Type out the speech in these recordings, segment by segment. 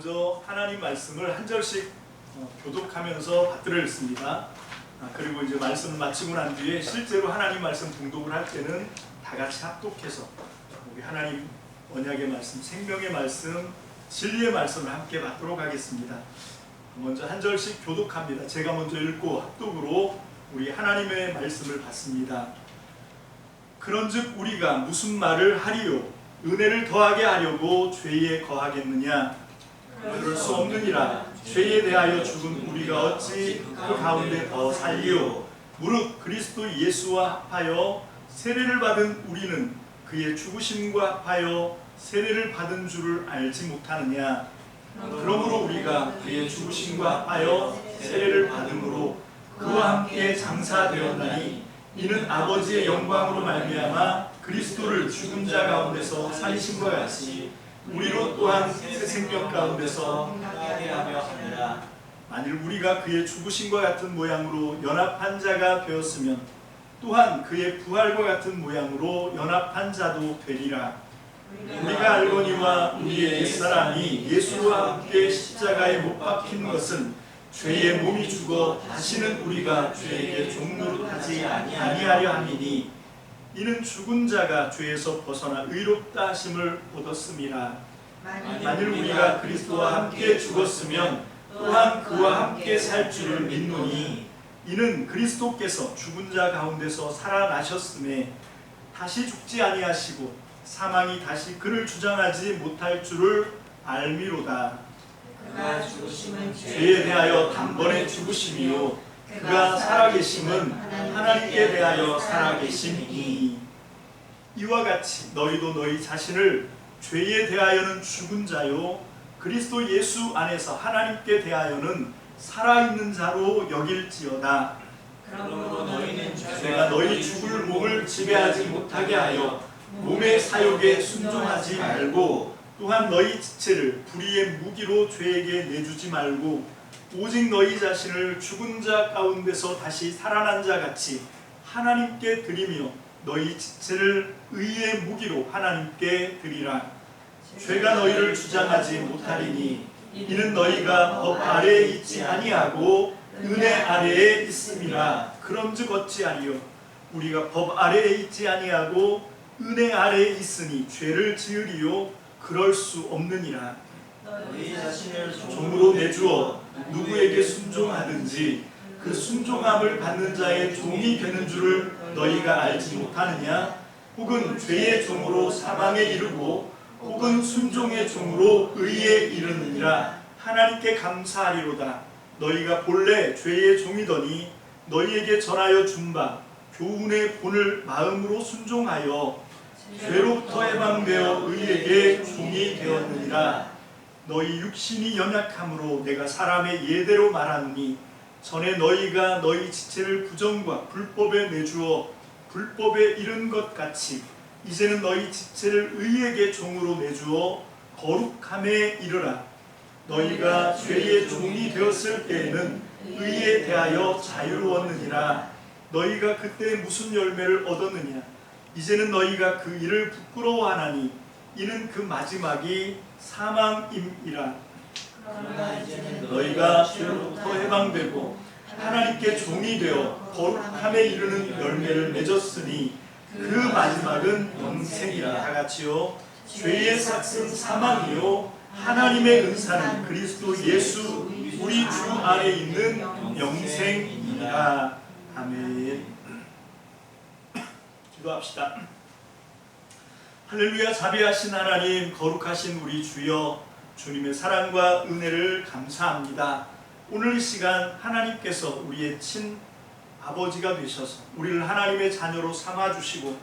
먼저 하나님 말씀을 한 절씩 교독하면서 받들어 읽습니다. 그리고 이제 말씀을 마치고 난 뒤에 실제로 하나님 말씀 봉독을 할 때는 다 같이 합독해서 우리 하나님 언약의 말씀, 생명의 말씀, 진리의 말씀을 함께 받도록 하겠습니다. 먼저 한 절씩 교독합니다. 제가 먼저 읽고 합독으로 우리 하나님의 말씀을 받습니다. 그런즉 우리가 무슨 말을 하리요? 은혜를 더하게 하려고 죄에 거하겠느냐? 그럴 수 없느니라. 죄에 대하여 죽은 우리가 어찌 그 가운데 더 살리요? 무릇 그리스도 예수와 합하여 세례를 받은 우리는 그의 죽으심과 합하여 세례를 받은 줄을 알지 못하느냐? 그러므로 우리가 그의 죽으심과 합하여 세례를 받음으로 그와 함께 장사되었나니 이는 아버지의 영광으로 말미암아 그리스도를 죽은 자 가운데서 살리신 것 같이 우리로 또한 새 생명 가운데서 행하게 하려 함이라. 만일 우리가 그의 죽으심과 같은 모양으로 연합한 자가 되었으면 또한 그의 부활과 같은 모양으로 연합한 자도 되리라. 우리가 알거니와 우리의 옛사람이 예수와 함께 십자가에 못 박힌 것은 죄의 몸이 죽어 다시는 우리가 죄에게 종노릇하지 아니하려 함이니 이는 죽은 자가 죄에서 벗어나 의롭다 하심을 얻었음이라. 만일 우리가 그리스도와 함께 죽었으면 또한 그와 함께 살 줄을 믿노니 이는 그리스도께서 죽은 자 가운데서 살아나셨음에 다시 죽지 아니하시고 사망이 다시 그를 주장하지 못할 줄을 알미로다. 그가 죽으심은 죄에 대하여 단번에 죽으심이요 그가 살아계심은 하나님께 대하여 살아계심이니 이와 같이 너희도 너희 자신을 죄에 대하여는 죽은 자요 그리스도 예수 안에서 하나님께 대하여는 살아있는 자로 여길지어다. 그러므로 너희는 죄가 너희 죽을 몸을 지배하지 못하게 하여 몸의 사욕에 순종하지 말고 또한 너희 지체를 불의의 무기로 죄에게 내주지 말고 오직 너희 자신을 죽은 자 가운데서 다시 살아난 자 같이 하나님께 드리며 너희 지체를 의의 무기로 하나님께 드리라. 죄가 너희를 주장하지 못하리니 이는 너희가 법 아래에 있지 아니하고 은혜 아래에 있음이라. 그런즉 어찌하리요? 우리가 법 아래에 있지 아니하고 은혜 아래에 있으니 죄를 지으리요? 그럴 수 없느니라. 너희 자신을 종으로 내주어 누구에게 순종하든지 그 순종함을 받는 자의 종이 되는 줄을 너희가 알지 못하느냐? 혹은 죄의 종으로 사망에 이르고 혹은 순종의 종으로 의에 이르느니라. 하나님께 감사하리로다. 너희가 본래 죄의 종이더니 너희에게 전하여 준 바 교훈의 본을 마음으로 순종하여 죄로부터 해방되어 의에게 종이 되었느니라. 너희 육신이 연약함으로 내가 사람의 예대로 말하노니 전에 너희가 너희 지체를 부정과 불법에 내주어 불법에 이른 것 같이 이제는 너희 지체를 의에게 종으로 내주어 거룩함에 이르라. 너희가 죄의 종이 되었을 때에는 의에 대하여 자유로웠느니라. 너희가 그때 무슨 열매를 얻었느냐? 이제는 너희가 그 일을 부끄러워하나니 이는 그 마지막이 사망임이라. 그러나 이제는 너희가 죄로부터 해방되고 하나님께 종이 되어 거룩함에 이르는 열매를 맺었으니 그 마지막은 영생이라. 다같이요 죄의 삭은 사망이요 하나님의 은사는 그리스도 예수 우리 주 안에 있는 영생이니라. 아멘. 기도합시다. 할렐루야. 자비하신 하나님, 거룩하신 우리 주여, 주님의 사랑과 은혜를 감사합니다. 오늘 이 시간 하나님께서 우리의 친아버지가 되셔서 우리를 하나님의 자녀로 삼아주시고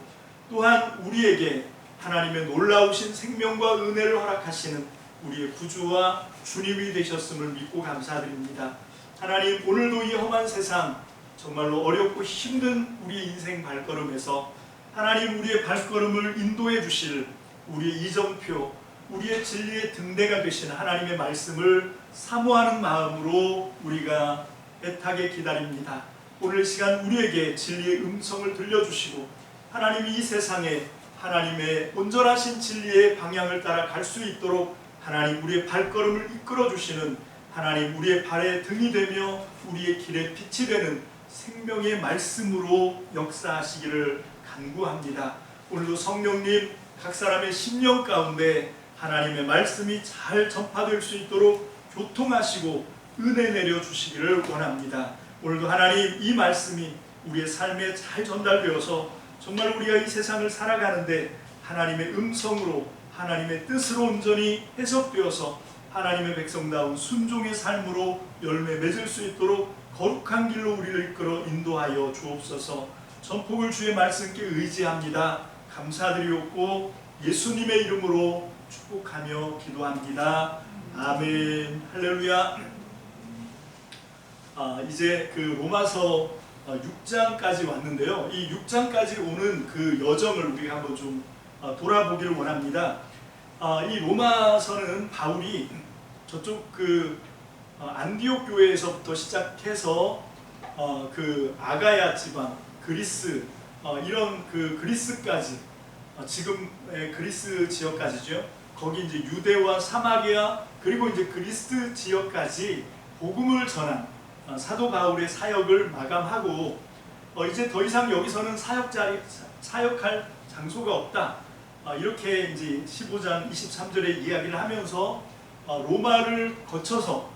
또한 우리에게 하나님의 놀라우신 생명과 은혜를 허락하시는 우리의 구주와 주님이 되셨음을 믿고 감사드립니다. 하나님, 오늘도 이 험한 세상 정말로 어렵고 힘든 우리 인생 발걸음에서 하나님 우리의 발걸음을 인도해 주실 우리의 이정표, 우리의 진리의 등대가 되신 하나님의 말씀을 사모하는 마음으로 우리가 애타게 기다립니다. 오늘 시간 우리에게 진리의 음성을 들려주시고 하나님이 이 세상에 하나님의 온전하신 진리의 방향을 따라 갈 수 있도록 하나님 우리의 발걸음을 이끌어 주시는 하나님 우리의 발의 등이 되며 우리의 길의 빛이 되는 생명의 말씀으로 역사하시기를 간구합니다. 오늘도 성령님 각 사람의 심령 가운데 하나님의 말씀이 잘 전파될 수 있도록 교통하시고 은혜 내려주시기를 원합니다. 오늘도 하나님 이 말씀이 우리의 삶에 잘 전달되어서 정말 우리가 이 세상을 살아가는데 하나님의 음성으로 하나님의 뜻으로 온전히 해석되어서 하나님의 백성다운 순종의 삶으로 열매 맺을 수 있도록 거룩한 길로 우리를 이끌어 인도하여 주옵소서. 전폭을 주의 말씀께 의지합니다. 감사드리옵고 예수님의 이름으로 축복하며 기도합니다. 아멘. 할렐루야. 이제 그 로마서 6장까지 왔는데요. 이 6장까지 오는 그 여정을 우리가 한번 좀 돌아보기를 원합니다. 이 로마서는 바울이 저쪽 그 안디옥 교회에서부터 시작해서 그 아가야 지방, 그리스 이런 그 그리스까지 지금의 그리스 지역까지죠. 거기 이제 유대와 사마리아 그리고 이제 그리스 지역까지 복음을 전한 사도 바울의 사역을 마감하고 이제 더 이상 여기서는 사역할 장소가 없다. 이렇게 이제 15장 23절에 이야기를 하면서 로마를 거쳐서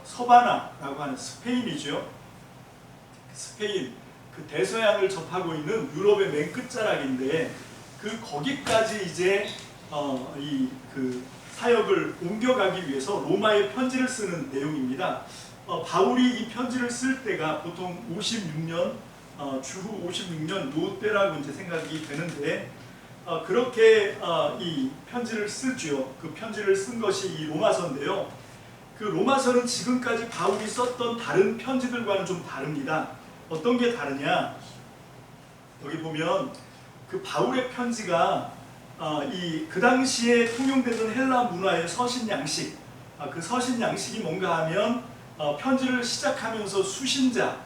서바나라고 하는 스페인이죠. 스페인 그 대서양을 접하고 있는 유럽의 맨 끝자락인데 그 거기까지 이제 이 그 사역을 옮겨가기 위해서 로마에 편지를 쓰는 내용입니다. 바울이 이 편지를 쓸 때가 보통 56년 주후 56년 요 때라고 이제 생각이 되는데 그렇게 이 편지를 쓰죠. 그 편지를 쓴 것이 이 로마서인데요. 그 로마서는 지금까지 바울이 썼던 다른 편지들과는 좀 다릅니다. 어떤 게 다르냐? 여기 보면 그 바울의 편지가 그 당시에 통용되던 헬라 문화의 서신 양식, 그 서신 양식이 뭔가 하면 편지를 시작하면서 수신자,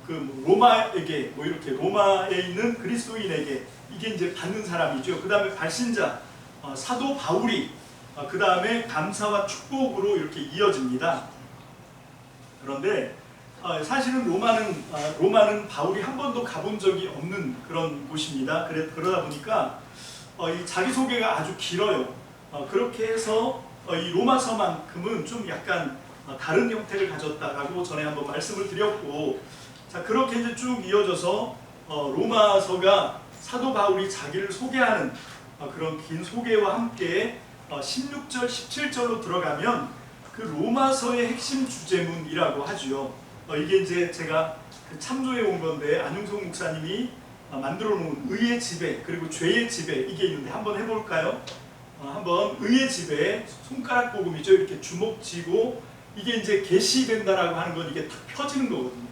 그 로마에게 이렇게 로마에 있는 그리스도인에게 이게 이제 받는 사람이죠. 그 다음에 발신자 사도 바울이 그 다음에 감사와 축복으로 이렇게 이어집니다. 그런데 사실은 로마는 바울이 한 번도 가본 적이 없는 그런 곳입니다. 그러다 보니까 이 자기소개가 아주 길어요. 그렇게 해서 이 로마서만큼은 좀 약간 다른 형태를 가졌다라고 전에 한번 말씀을 드렸고, 자 그렇게 이제 쭉 이어져서 로마서가 사도 바울이 자기를 소개하는 그런 긴 소개와 함께 16절, 17절로 들어가면 그 로마서의 핵심 주제문이라고 하죠. 이게 이제 제가 참조해 온 건데 안용석 목사님이 만들어 놓은 의의 지배 그리고 죄의 지배 이게 있는데 한번 해볼까요? 한번 의의 지배 손가락 복음이죠. 이렇게 주먹 쥐고 이게 이제 계시된다라고 하는 건 이게 딱 펴지는 거거든요.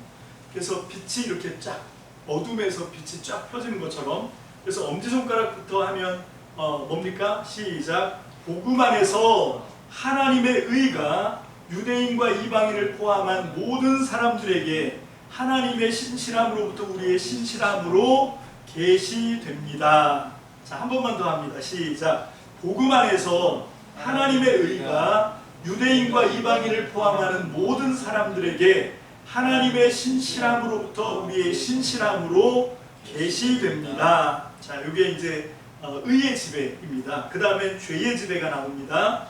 그래서 빛이 이렇게 쫙 어둠에서 빛이 쫙 펴지는 것처럼 그래서 엄지손가락부터 하면 뭡니까? 시작. 복음 안에서 하나님의 의가 유대인과 이방인을 포함한 모든 사람들에게 하나님의 신실함으로부터 우리의 신실함으로 계시됩니다. 자, 한 번만 더 합니다. 시작. 복음 안에서 하나님의 의가 유대인과 이방인을 포함하는 모든 사람들에게 하나님의 신실함으로부터 우리의 신실함으로 계시됩니다. 자, 이게 이제 의의 지배입니다. 그 다음에 죄의 지배가 나옵니다.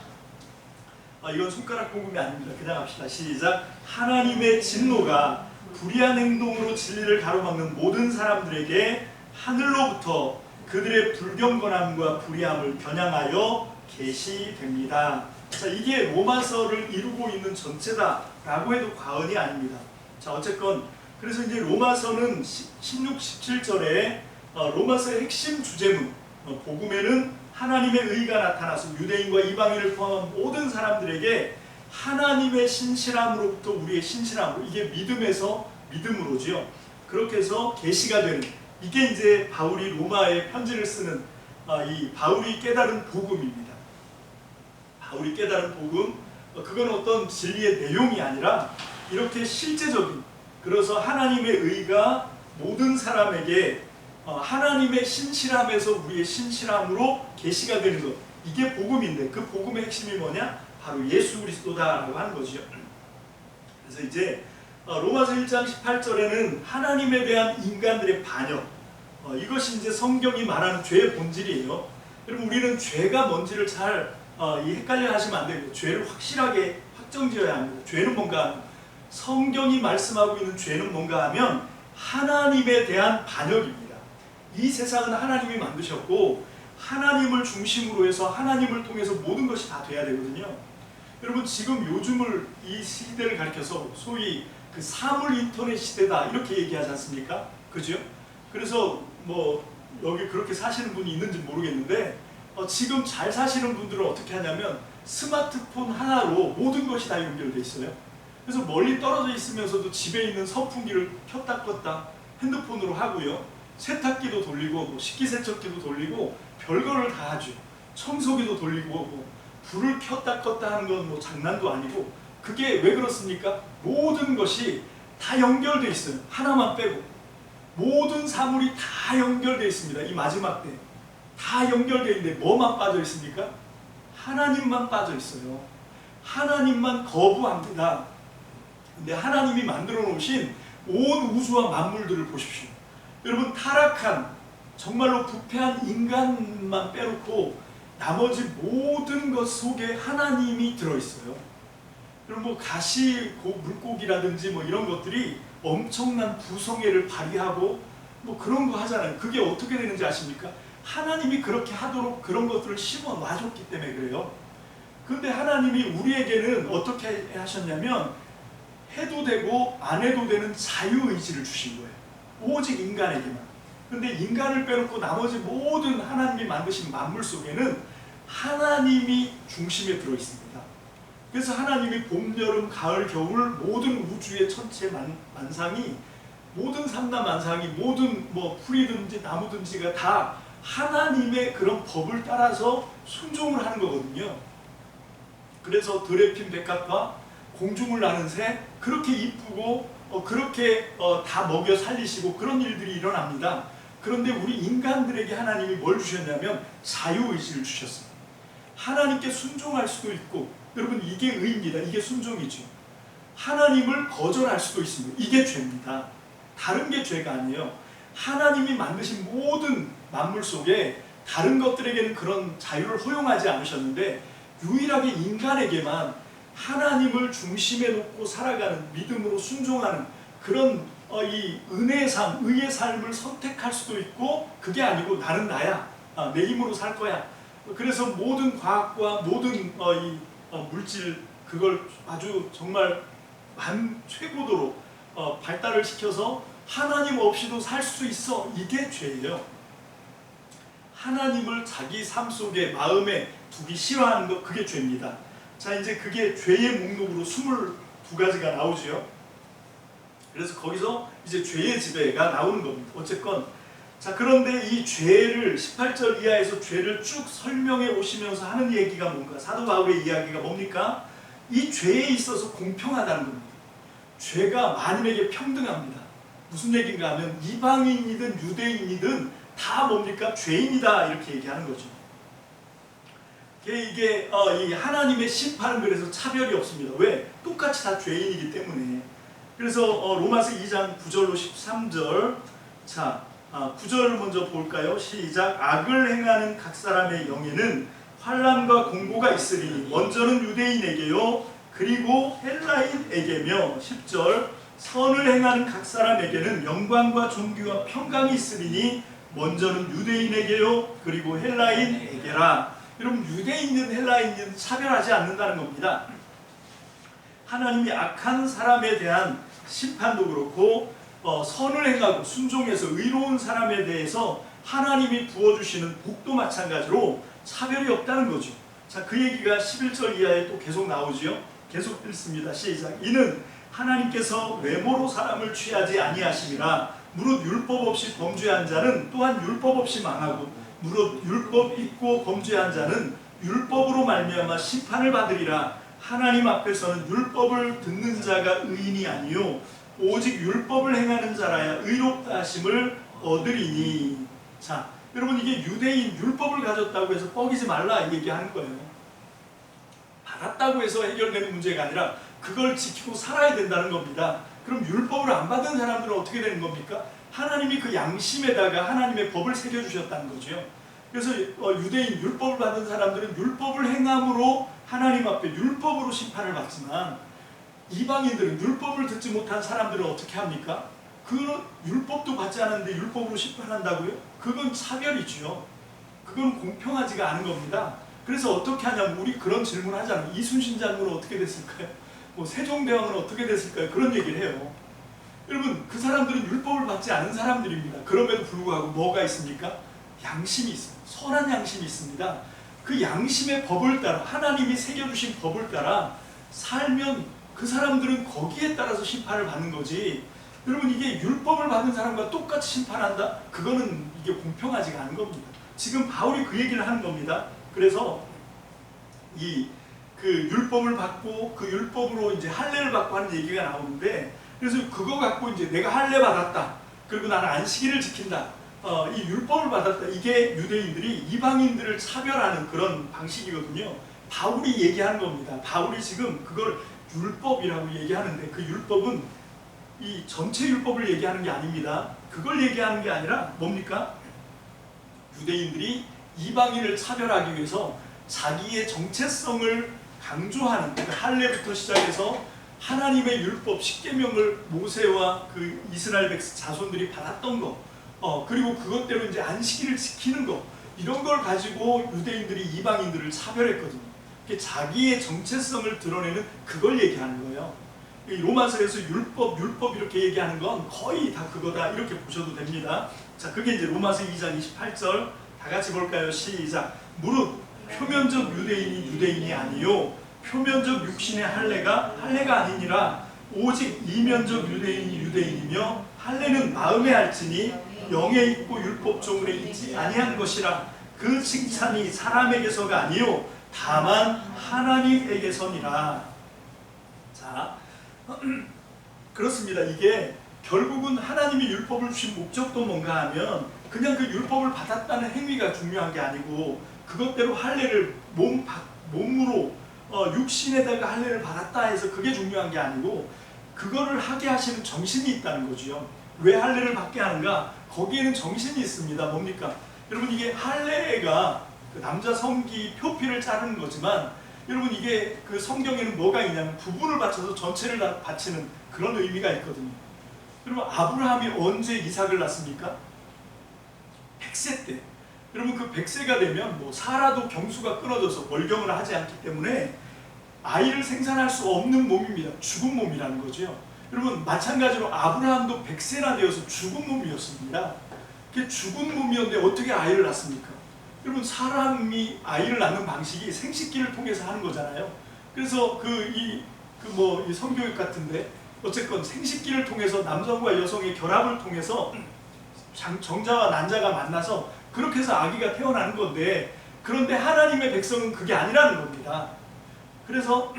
이건 손가락 복음이 아닙니다. 그냥 합시다. 시작. 하나님의 진노가 불의한 행동으로 진리를 가로막는 모든 사람들에게 하늘로부터 그들의 불경건함과 불의함을 겨냥하여 계시됩니다. 자, 이게 로마서를 이루고 있는 전체다라고 해도 과언이 아닙니다. 자, 어쨌건 그래서 이제 로마서는 16, 17절에 로마서의 핵심 주제문 복음에는 하나님의 의가 나타나서 유대인과 이방인을 포함한 모든 사람들에게 하나님의 신실함으로부터 우리의 신실함으로 이게 믿음에서 믿음으로지요. 그렇게 해서 계시가 되는 이게 이제 바울이 로마에 편지를 쓰는 이 바울이 깨달은 복음입니다. 바울이 깨달은 복음 그건 어떤 진리의 내용이 아니라 이렇게 실제적인 그래서 하나님의 의가 모든 사람에게 하나님의 신실함에서 우리의 신실함으로 계시가 되는 것 이게 복음인데 그 복음의 핵심이 뭐냐? 바로 예수 그리스도다라고 하는 거죠. 그래서 이제 로마서 1장 18절에는 하나님에 대한 인간들의 반역, 이것이 이제 성경이 말하는 죄의 본질이에요. 여러분 우리는 죄가 뭔지를 잘 헷갈려 하시면 안 되고 죄를 확실하게 확정지어야 합니다. 죄는 뭔가, 성경이 말씀하고 있는 죄는 뭔가 하면 하나님에 대한 반역입니다. 이 세상은 하나님이 만드셨고 하나님을 중심으로 해서 하나님을 통해서 모든 것이 다 돼야 되거든요. 여러분 지금 요즘을 이 시대를 가리켜서 소위 그 사물 인터넷 시대다 이렇게 얘기하지 않습니까? 그죠? 그래서 뭐 여기 그렇게 사시는 분이 있는지 모르겠는데 지금 잘 사시는 분들은 어떻게 하냐면 스마트폰 하나로 모든 것이 다 연결돼 있어요. 그래서 멀리 떨어져 있으면서도 집에 있는 선풍기를 켰다 껐다 핸드폰으로 하고요. 세탁기도 돌리고 뭐 식기세척기도 돌리고 별거를 다 하죠. 청소기도 돌리고 뭐 불을 켰다 껐다 하는 건 뭐 장난도 아니고, 그게 왜 그렇습니까? 모든 것이 다 연결돼 있어요. 하나만 빼고 모든 사물이 다 연결돼 있습니다. 이 마지막 때 다 연결돼 있는데 뭐만 빠져 있습니까? 하나님만 빠져 있어요. 하나님만 거부합니다. 근데 하나님이 만들어 놓으신 온 우주와 만물들을 보십시오. 여러분 타락한 정말로 부패한 인간만 빼놓고 나머지 모든 것 속에 하나님이 들어있어요. 여러분 뭐 가시 물고기라든지 뭐 이런 것들이 엄청난 부성애를 발휘하고 뭐 그런 거 하잖아요. 그게 어떻게 되는지 아십니까? 하나님이 그렇게 하도록 그런 것들을 심어 놔줬기 때문에 그래요. 그런데 하나님이 우리에게는 어떻게 하셨냐면 해도 되고 안 해도 되는 자유의지를 주신 거예요. 오직 인간에게만. 그런데 인간을 빼놓고 나머지 모든 하나님이 만드신 만물 속에는 하나님이 중심에 들어있습니다. 그래서 하나님이 봄, 여름, 가을, 겨울 모든 우주의 천체 만상이, 모든 삼라 만상이, 모든 뭐 풀이든지 나무든지가 다 하나님의 그런 법을 따라서 순종을 하는 거거든요. 그래서 들에 핀 백합과 공중을 나는 새, 그렇게 이쁘고 그렇게 다 먹여 살리시고 그런 일들이 일어납니다. 그런데 우리 인간들에게 하나님이 뭘 주셨냐면 자유의지를 주셨어요. 하나님께 순종할 수도 있고, 여러분 이게 의입니다. 이게 순종이죠. 하나님을 거절할 수도 있습니다. 이게 죄입니다. 다른 게 죄가 아니에요. 하나님이 만드신 모든 만물 속에 다른 것들에게는 그런 자유를 허용하지 않으셨는데 유일하게 인간에게만 하나님을 중심에 놓고 살아가는, 믿음으로 순종하는 그런 이 은혜의 삶, 의의 삶을 선택할 수도 있고, 그게 아니고 나는 나야, 내 힘으로 살 거야. 그래서 모든 과학과 모든 이 물질, 그걸 아주 정말 최고도로 발달을 시켜서 하나님 없이도 살 수 있어. 이게 죄예요. 하나님을 자기 삶 속에 마음에 두기 싫어하는 것, 그게 죄입니다. 자, 이제 그게 죄의 목록으로 22가지가 나오죠. 그래서 거기서 이제 죄의 지배가 나오는 겁니다. 어쨌건 자, 그런데 이 죄를 18절 이하에서 죄를 쭉 설명해 오시면서 하는 얘기가 뭔가, 사도 바울의 이야기가 뭡니까? 이 죄에 있어서 공평하다는 겁니다. 죄가 만인에게 평등합니다. 무슨 얘기인가 하면 이방인이든 유대인이든 다 뭡니까? 죄인이다, 이렇게 얘기하는 거죠. 이게 이 하나님의 심판은 그래서 차별이 없습니다. 왜? 똑같이 다 죄인이기 때문에. 그래서 로마서 2장 9절로 13절, 자 9절 먼저 볼까요? 시작. 악을 행하는 각 사람의 영에는 환난과 공고가 있으리니 먼저는 유대인에게요 그리고 헬라인에게며, 10절. 선을 행하는 각 사람에게는 영광과 존귀와 평강이 있으리니 먼저는 유대인에게요 그리고 헬라인에게라. 여러분 유대인은 헬라인은 차별하지 않는다는 겁니다. 하나님이 악한 사람에 대한 심판도 그렇고 선을 행하고 순종해서 의로운 사람에 대해서 하나님이 부어주시는 복도 마찬가지로 차별이 없다는 거죠. 자, 그 얘기가 11절 이하에 또 계속 나오지요. 계속 읽습니다. 시작. 이는 하나님께서 외모로 사람을 취하지 아니하심이라. 무릇 율법 없이 범죄한 자는 또한 율법 없이 망하고 무릇 율법 있고 범죄한 자는 율법으로 말미암아 심판을 받으리라. 하나님 앞에서는 율법을 듣는 자가 의인이 아니요 오직 율법을 행하는 자라야 의롭다 하심을 얻으리니. 자, 여러분 이게 유대인 율법을 가졌다고 해서 뻐기지 말라 얘기하는 거예요. 받았다고 해서 해결되는 문제가 아니라 그걸 지키고 살아야 된다는 겁니다. 그럼 율법을 안 받은 사람들은 어떻게 되는 겁니까? 하나님이 그 양심에다가 하나님의 법을 새겨주셨다는 거죠. 그래서 유대인 율법을 받은 사람들은 율법을 행함으로 하나님 앞에 율법으로 심판을 받지만 이방인들은 율법을 듣지 못한 사람들은 어떻게 합니까? 그 율법도 받지 않았는데 율법으로 심판한다고요? 그건 차별이죠. 그건 공평하지가 않은 겁니다. 그래서 어떻게 하냐면 우리 그런 질문 하잖아요. 이순신 장군은 어떻게 됐을까요? 뭐 세종대왕은 어떻게 됐을까요? 그런 얘기를 해요. 여러분 그 사람들은 율법을 받지 않은 사람들입니다. 그럼에도 불구하고 뭐가 있습니까? 양심이 있습니다. 선한 양심이 있습니다. 그 양심의 법을 따라 하나님이 새겨주신 법을 따라 살면 그 사람들은 거기에 따라서 심판을 받는 거지. 여러분 이게 율법을 받은 사람과 똑같이 심판한다? 그거는 이게 공평하지가 않은 겁니다. 지금 바울이 그 얘기를 하는 겁니다. 그래서 그 율법을 받고 그 율법으로 이제 할례를 받고 하는 얘기가 나오는데, 그래서 그거 갖고 이제 내가 할례 받았다. 그리고 나는 안식일을 지킨다. 이 율법을 받았다. 이게 유대인들이 이방인들을 차별하는 그런 방식이거든요. 바울이 얘기하는 겁니다. 바울이 지금 그걸 율법이라고 얘기하는데 그 율법은 이 전체 율법을 얘기하는 게 아닙니다. 그걸 얘기하는 게 아니라 뭡니까? 유대인들이 이방인을 차별하기 위해서 자기의 정체성을 강조하는 그 할례부터 시작해서 하나님의 율법 10계명을 모세와 그 이스라엘 자손들이 받았던 거, 그리고 그것대로 이제 안식일을 지키는 거, 이런 걸 가지고 유대인들이 이방인들을 차별했거든요. 자기의 정체성을 드러내는 그걸 얘기하는 거예요. 이 로마서에서 율법 이렇게 얘기하는 건 거의 다 그거다 이렇게 보셔도 됩니다. 자, 그게 이제 로마서 2장 28절 다 같이 볼까요? 시작. 무릇 표면적 유대인이 유대인이 아니요 표면적 육신의 할례가 아니니라. 오직 이면적 유대인이 유대인이며 할례는 마음에 할지니 영에 있고 율법 조문에 있지 아니한 것이라. 그 칭찬이 사람에게서가 아니요 다만 하나님에게서니라. 자, 그렇습니다. 이게 결국은 하나님이 율법을 주신 목적도 뭔가 하면 그냥 그 율법을 받았다는 행위가 중요한 게 아니고 그것대로 할례를 몸으로 육신에다가 할례를 받았다 해서 그게 중요한 게 아니고 그거를 하게 하시는 정신이 있다는 거죠. 왜 할례를 받게 하는가? 거기에는 정신이 있습니다. 뭡니까? 여러분 이게 할례가 그 남자 성기 표피를 자르는 거지만 여러분 이게 그 성경에는 뭐가 있냐면 부분을 바쳐서 전체를 다 바치는 그런 의미가 있거든요. 여러분 아브라함이 언제 이삭을 낳습니까? 100세 때. 여러분 그 100세가 되면 뭐 사라도 경수가 끊어져서 월경을 하지 않기 때문에 아이를 생산할 수 없는 몸입니다. 죽은 몸이라는 거죠. 여러분 마찬가지로 아브라함도 100세나 되어서 죽은 몸이었습니다. 그게 죽은 몸이었는데 어떻게 아이를 낳습니까? 여러분 사람이 아이를 낳는 방식이 생식기를 통해서 하는 거잖아요. 그래서 이 성교육 같은데 어쨌건 생식기를 통해서 남성과 여성의 결합을 통해서 정자와 난자가 만나서 그렇게 해서 아기가 태어나는 건데, 그런데 하나님의 백성은 그게 아니라는 겁니다. 그래서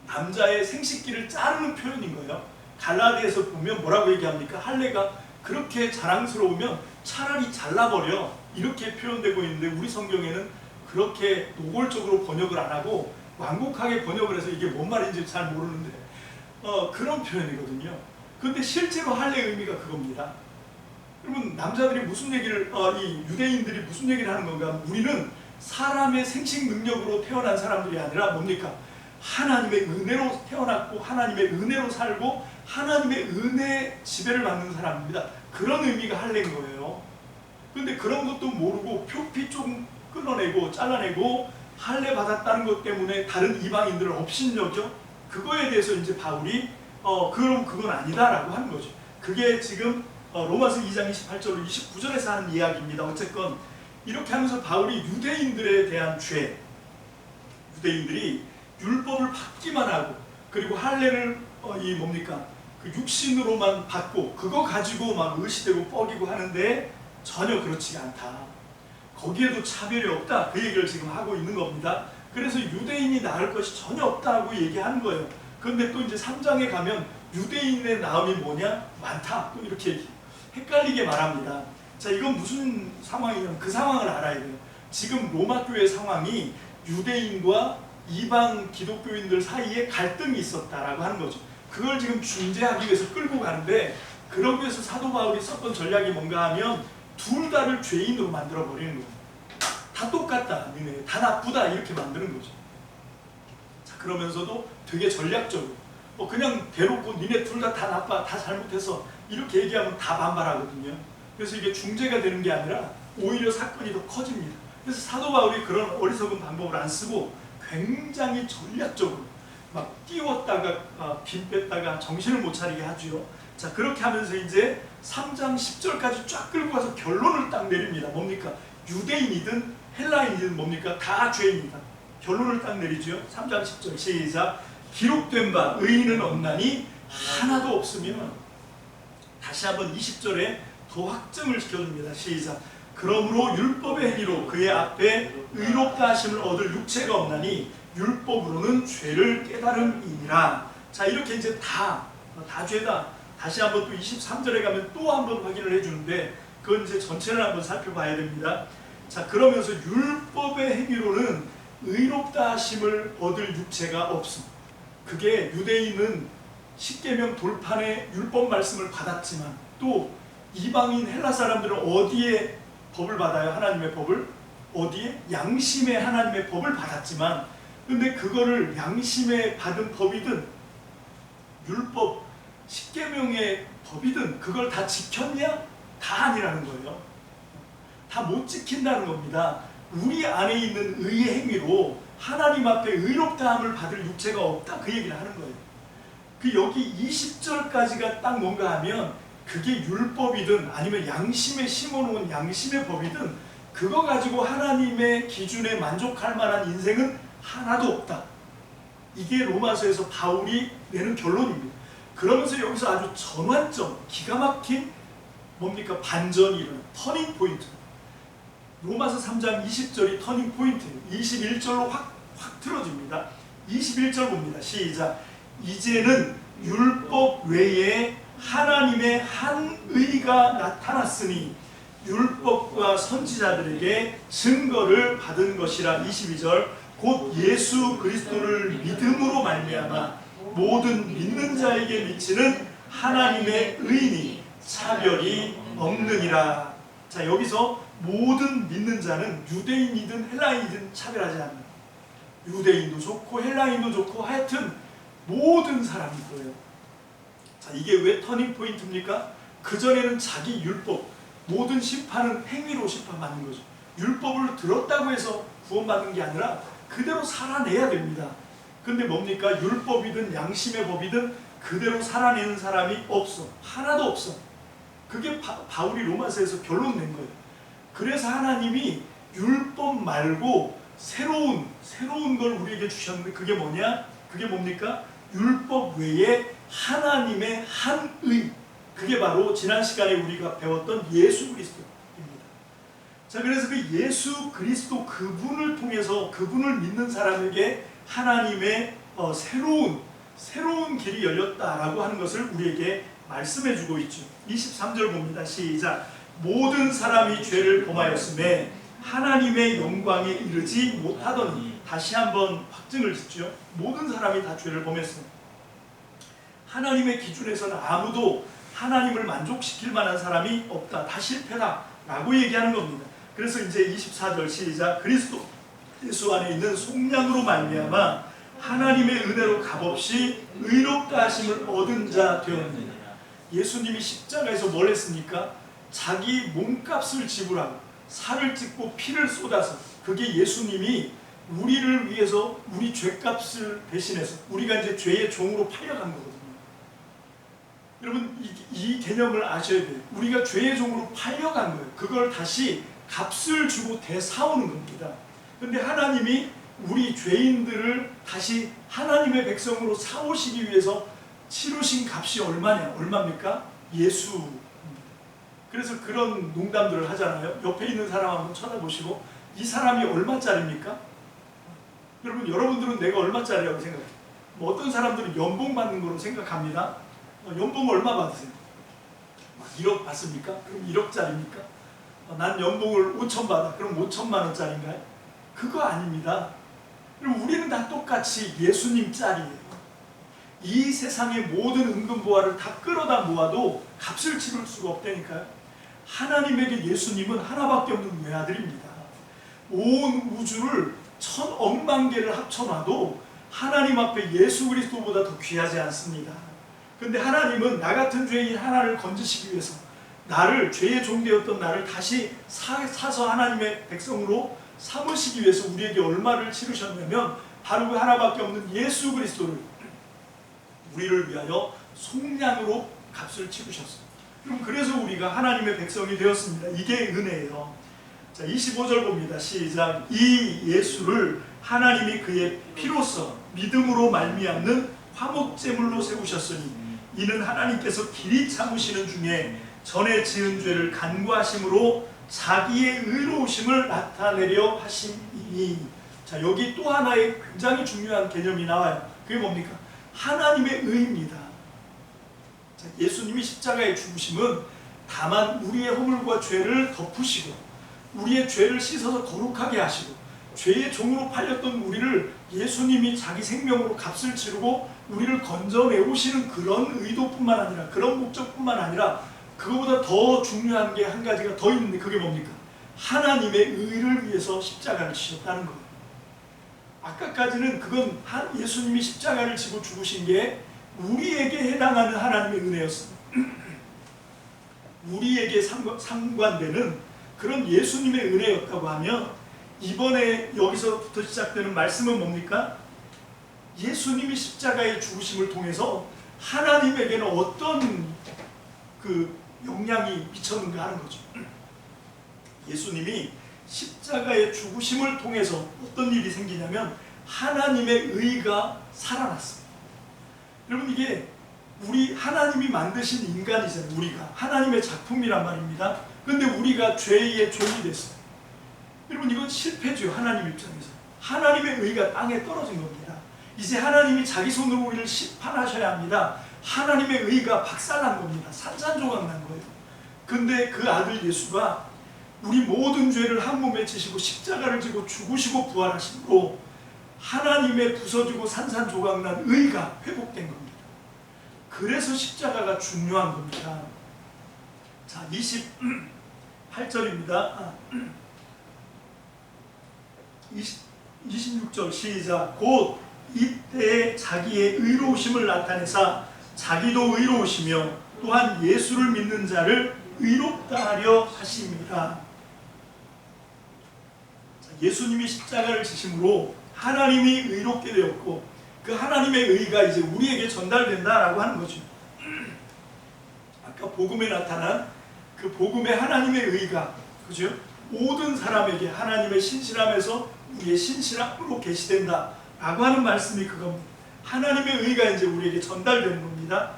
남자의 생식기를 자르는 표현인 거예요. 갈라디아에서 보면 뭐라고 얘기합니까? 할례가 그렇게 자랑스러우면 차라리 잘라버려 이렇게 표현되고 있는데 우리 성경에는 그렇게 노골적으로 번역을 안 하고 완곡하게 번역을 해서 이게 뭔 말인지 잘 모르는데 그런 표현이거든요. 그런데 실제로 할례의 의미가 그겁니다. 여러분 남자들이 무슨 얘기를 이 유대인들이 무슨 얘기를 하는 건가? 우리는 사람의 생식 능력으로 태어난 사람들이 아니라 뭡니까? 하나님의 은혜로 태어났고 하나님의 은혜로 살고 하나님의 은혜 지배를 받는 사람입니다. 그런 의미가 할례인 거예요. 그런데 그런 것도 모르고 표피 좀 끊어내고 잘라내고 할례 받았다는 것 때문에 다른 이방인들을 업신여겨 그거에 대해서 이제 바울이 그럼 그건 아니다라고 하는 거죠. 그게 지금 로마서 2장 28절로 29절에서 하는 이야기입니다. 어쨌건 이렇게 하면서 바울이 유대인들에 대한 죄, 유대인들이 율법을 받기만 하고 그리고 할례를 그 육신으로만 받고 그거 가지고 막 의시되고 뻐기고 하는데 전혀 그렇지 않다. 거기에도 차별이 없다. 그 얘기를 지금 하고 있는 겁니다. 그래서 유대인이 낳을 것이 전혀 없다고 얘기하는 거예요. 그런데 또 이제 3장에 가면 유대인의 낳음이 뭐냐? 많다. 또 이렇게 헷갈리게 말합니다. 자, 이건 무슨 상황이냐면 그 상황을 알아야 돼요. 지금 로마 교회 상황이 유대인과 이방 기독교인들 사이에 갈등이 있었다라고 하는 거죠. 그걸 지금 중재하기 위해서 끌고 가는데, 그러기 위해서 사도 바울이 썼던 전략이 뭔가 하면 둘 다를 죄인으로 만들어 버리는 거예요. 다 똑같다, 니네 다 나쁘다, 이렇게 만드는 거죠. 자, 그러면서도 되게 전략적으로 그냥 대놓고 니네 둘 다 나빠, 다 잘못해서 이렇게 얘기하면 다 반발하거든요. 그래서 이게 중재가 되는 게 아니라 오히려 사건이 더 커집니다. 그래서 사도 바울이 그런 어리석은 방법을 안 쓰고 굉장히 전략적으로 막 띄웠다가 빈 뺐다가 정신을 못 차리게 하죠. 자, 그렇게 하면서 이제 3장 10절까지 쫙 끌고 가서 결론을 딱 내립니다. 뭡니까? 유대인이든 헬라인이든 뭡니까? 다 죄인이다. 결론을 딱 내리죠. 3장 10절 시작. 기록된 바 의인은 없나니 하나도 없으면, 다시 한번 20절에 더 확증을 시켜줍니다. 시작. 그러므로 율법의 행위로 그의 앞에 의롭다 하심을 얻을 육체가 없나니 율법으로는 죄를 깨달음이니라. 자, 이렇게 이제 다 죄다. 다시 한번 또 23절에 가면 또 한번 확인을 해주는데, 그건 이제 전체를 한번 살펴봐야 됩니다. 자, 그러면서 율법의 행위로는 의롭다 하심을 얻을 육체가 없음. 그게 유대인은 십계명 돌판에 율법 말씀을 받았지만, 또 이방인 헬라 사람들은 어디에 법을 받아요? 하나님의 법을? 어디에? 양심의 하나님의 법을 받았지만, 근데 그거를 양심에 받은 법이든 율법 십계명의 법이든 그걸 다 지켰냐? 다 아니라는 거예요. 다 못 지킨다는 겁니다. 우리 안에 있는 의의 행위로 하나님 앞에 의롭다함을 받을 육체가 없다, 그 얘기를 하는 거예요. 그 여기 20절까지가 딱 뭔가 하면 그게 율법이든 아니면 양심에 심어놓은 양심의 법이든 그거 가지고 하나님의 기준에 만족할 만한 인생은 하나도 없다. 이게 로마서에서 바울이 내는 결론입니다. 그러면서 여기서 아주 전환점, 기가 막힌 뭡니까? 반전이 일어나요. 터닝 포인트. 로마서 3장 20절이 터닝 포인트예요. 21절로 확 틀어집니다. 21절 봅니다. 시작. 이제는 율법 외에 하나님의 한 의가 나타났으니 율법과 선지자들에게 증거를 받은 것이라. 22절. 곧 예수 그리스도를 믿음으로 말미암아 모든 믿는 자에게 미치는 하나님의 의인이 차별이 없느니라. 자, 여기서 모든 믿는 자는 유대인이든 헬라인이든 차별하지 않는, 유대인도 좋고 헬라인도 좋고 하여튼 모든 사람이 거예요. 자, 이게 왜 터닝 포인트입니까? 그전에는 자기 율법, 모든 심판은 행위로 심판받는 거죠. 율법을 들었다고 해서 구원받는 게 아니라 그대로 살아내야 됩니다. 근데 뭡니까? 율법이든 양심의 법이든 그대로 살아내는 사람이 없어. 하나도 없어. 그게 바울이 로마서에서 결론 낸 거예요. 그래서 하나님이 율법 말고 새로운 걸 우리에게 주셨는데, 그게 뭐냐? 그게 뭡니까? 율법 외에 하나님의 한 의. 그게 바로 지난 시간에 우리가 배웠던 예수 그리스도입니다. 자, 그래서 그 예수 그리스도 그분을 통해서 그분을 믿는 사람에게 하나님의 새로운 길이 열렸다라고 하는 것을 우리에게 말씀해주고 있죠. 23절 봅니다. 시작. 모든 사람이 죄를 범하였음에 하나님의 영광에 이르지 못하더니. 다시 한번 확증을 짓죠. 모든 사람이 다 죄를 범했어요. 하나님의 기준에서는 아무도 하나님을 만족시킬 만한 사람이 없다. 다 실패다 라고 얘기하는 겁니다. 그래서 이제 24절 시작. 그리스도 예수 안에 있는 속량으로 말미암아 하나님의 은혜로 값없이 의롭다 하심을 얻은 자 되었느니라. 예수님이 십자가에서 뭘 했습니까? 자기 몸값을 지불하고 살을 찢고 피를 쏟아서, 그게 예수님이 우리를 위해서 우리 죄값을 대신해서 우리가 이제 죄의 종으로 팔려간 거거든요. 여러분, 이 개념을 아셔야 돼요. 우리가 죄의 종으로 팔려간 거예요. 그걸 다시 값을 주고 되사오는 겁니다. 근데 하나님이 우리 죄인들을 다시 하나님의 백성으로 사오시기 위해서 치르신 값이 얼마입니까? 예수. 그래서 그런 농담들을 하잖아요. 옆에 있는 사람 한번 쳐다보시고, 이 사람이 얼마짜리입니까? 여러분들은 내가 얼마짜리라고 생각해요? 뭐 어떤 사람들은 연봉 받는 거로 생각합니다. 연봉 얼마 받으세요? 1억 받습니까? 그럼 1억짜리입니까? 난 연봉을 5천 받아. 그럼 5천만 원짜리인가요? 그거 아닙니다. 그럼 우리는 다 똑같이 예수님 짤이에요. 이 세상의 모든 은근보화를 다 끌어다 모아도 값을 치를 수가 없다니까요. 하나님에게 예수님은 하나밖에 없는 외아들입니다. 온 우주를 1,000억만 개를 합쳐놔도 하나님 앞에 예수 그리스도보다 더 귀하지 않습니다. 근데 하나님은 나 같은 죄인 하나를 건지시기 위해서 나를, 죄의 종되었던 나를 다시 사서 하나님의 백성으로 삼으시기 위해서 우리에게 얼마를 치르셨냐면 바로 그 하나밖에 없는 예수 그리스도를 우리를 위하여 속량으로 값을 치르셨어요. 그럼 그래서 우리가 하나님의 백성이 되었습니다. 이게 은혜예요. 자, 25절 봅니다. 시작. 이 예수를 하나님이 그의 피로써 믿음으로 말미암는 화목제물로 세우셨으니 이는 하나님께서 길이 참으시는 중에 전에 지은 죄를 간구하심으로 자기의 의로우심을 나타내려 하심이니. 자, 여기 또 하나의 굉장히 중요한 개념이 나와요. 그게 뭡니까? 하나님의 의입니다. 자, 예수님이 십자가에 죽으심은 다만 우리의 허물과 죄를 덮으시고 우리의 죄를 씻어서 거룩하게 하시고 죄의 종으로 팔렸던 우리를 예수님이 자기 생명으로 값을 치르고 우리를 건져내오시는 그런 의도뿐만 아니라, 그런 목적뿐만 아니라 그거보다 더 중요한 게 한 가지가 더 있는데 그게 뭡니까? 하나님의 의를 위해서 십자가를 지셨다는 거예요. 아까까지는 그건 예수님이 십자가를 지고 죽으신 게 우리에게 해당하는 하나님의 은혜였습니다. 우리에게 상관되는 그런 예수님의 은혜였다고 하면 이번에 여기서부터 시작되는 말씀은 뭡니까? 예수님이 십자가의 죽으심을 통해서 하나님에게는 어떤 그 영향이 미쳤는가 하는 거죠. 예수님이 십자가의 죽으심을 통해서 어떤 일이 생기냐면 하나님의 의가 살아났습니다. 여러분, 이게 우리 하나님이 만드신 인간이잖아요. 우리가 하나님의 작품이란 말입니다. 근데 우리가 죄의 종이 됐어요. 여러분, 이건 실패죠. 하나님 입장에서 하나님의 의가 땅에 떨어진 겁니다. 이제 하나님이 자기 손으로 우리를 심판하셔야 합니다. 하나님의 의가 박살난 겁니다. 산산조각 난 거예요. 근데 그 아들 예수가 우리 모든 죄를 한 몸에 지시고 십자가를 지고 죽으시고 부활하심으로 하나님의 부서지고 산산조각난 의가 회복된 겁니다. 그래서 십자가가 중요한 겁니다. 자, 28절입니다. 26절 시작. 곧 이때에 자기의 의로우심을 나타내사 자기도 의로우시며 또한 예수를 믿는 자를 의롭다 하려 하심이라. 예수님이 십자가를 지심으로 하나님이 의롭게 되었고 그 하나님의 의가 이제 우리에게 전달된다라고 하는 거죠. 아까 복음에 나타난 그 복음의 하나님의 의가, 그죠? 모든 사람에게 하나님의 신실함에서 우리의 신실함으로 계시된다라고 하는 말씀이 그겁니다. 하나님의 의가 이제 우리에게 전달되는 겁니다.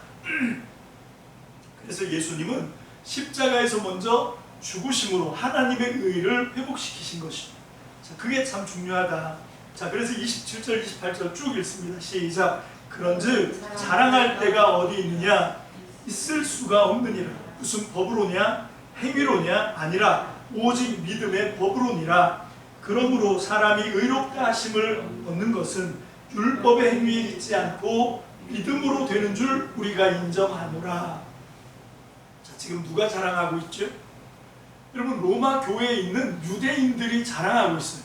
그래서 예수님은 십자가에서 먼저 죽으심으로 하나님의 의를 회복시키신 것입니다. 자, 그게 참 중요하다. 자, 그래서 27절, 28절 쭉 읽습니다. 시작. 그런즉 자랑할 때가 어디 있느냐? 있을 수가 없느니라. 무슨 법으로냐? 행위로냐? 아니라 오직 믿음의 법으로니라. 그러므로 사람이 의롭다 하심을 얻는 것은 율법의 행위에 있지 않고 믿음으로 되는 줄 우리가 인정하노라. 자, 지금 누가 자랑하고 있죠? 여러분, 로마 교회에 있는 유대인들이 자랑하고 있어요.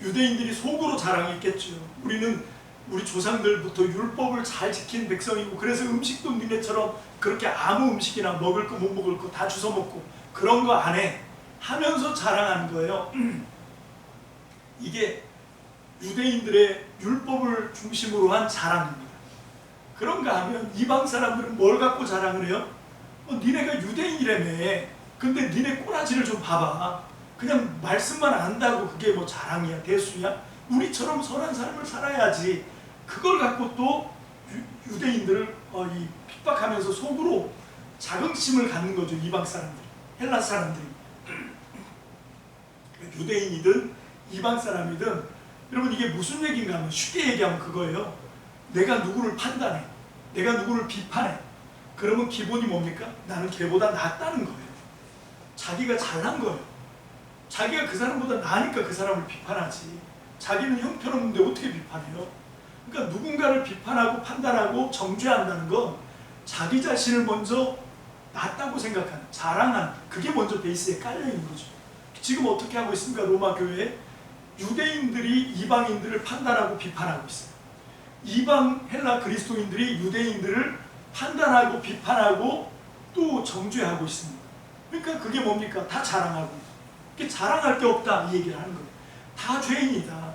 유대인들이 속으로 자랑했겠죠. 우리는 우리 조상들부터 율법을 잘 지킨 백성이고 그래서 음식도 니네처럼 그렇게 아무 음식이나 먹을 거 못 먹을 거 다 주워 먹고 그런 거 안 해 하면서 자랑하는 거예요. 이게 유대인들의 율법을 중심으로 한 자랑입니다. 그런가 하면 이방 사람들은 뭘 갖고 자랑을 해요? 니네가 유대인이라며. 근데 니네 꼬라지를 좀 봐봐. 그냥 말씀만 안다고 그게 뭐 자랑이야, 대수야? 우리처럼 선한 삶을 살아야지. 그걸 갖고 또 유대인들을 핍박하면서 속으로 자긍심을 갖는 거죠. 이방 사람들, 헬라 사람들이. 유대인이든 이방 사람이든, 여러분, 이게 무슨 얘기인가 하면 쉽게 얘기하면 그거예요. 내가 누구를 판단해, 내가 누구를 비판해. 그러면 기본이 뭡니까? 나는 걔보다 낫다는 거예요. 자기가 잘난 거예요. 자기가 그 사람보다 나으니까 그 사람을 비판하지. 자기는 형편없는데 어떻게 비판해요? 그러니까 누군가를 비판하고 판단하고 정죄한다는 건 자기 자신을 먼저 낫다고 생각하는, 자랑하는, 그게 먼저 베이스에 깔려있는 거죠. 지금 어떻게 하고 있습니까? 로마 교회에 유대인들이 이방인들을 판단하고 비판하고 있어요. 이방 헬라 그리스도인들이 유대인들을 판단하고 비판하고 또 정죄하고 있습니다. 그러니까 그게 뭡니까? 다 자랑하고, 그게 자랑할 게 없다 이 얘기를 하는 거예요. 다 죄인이다.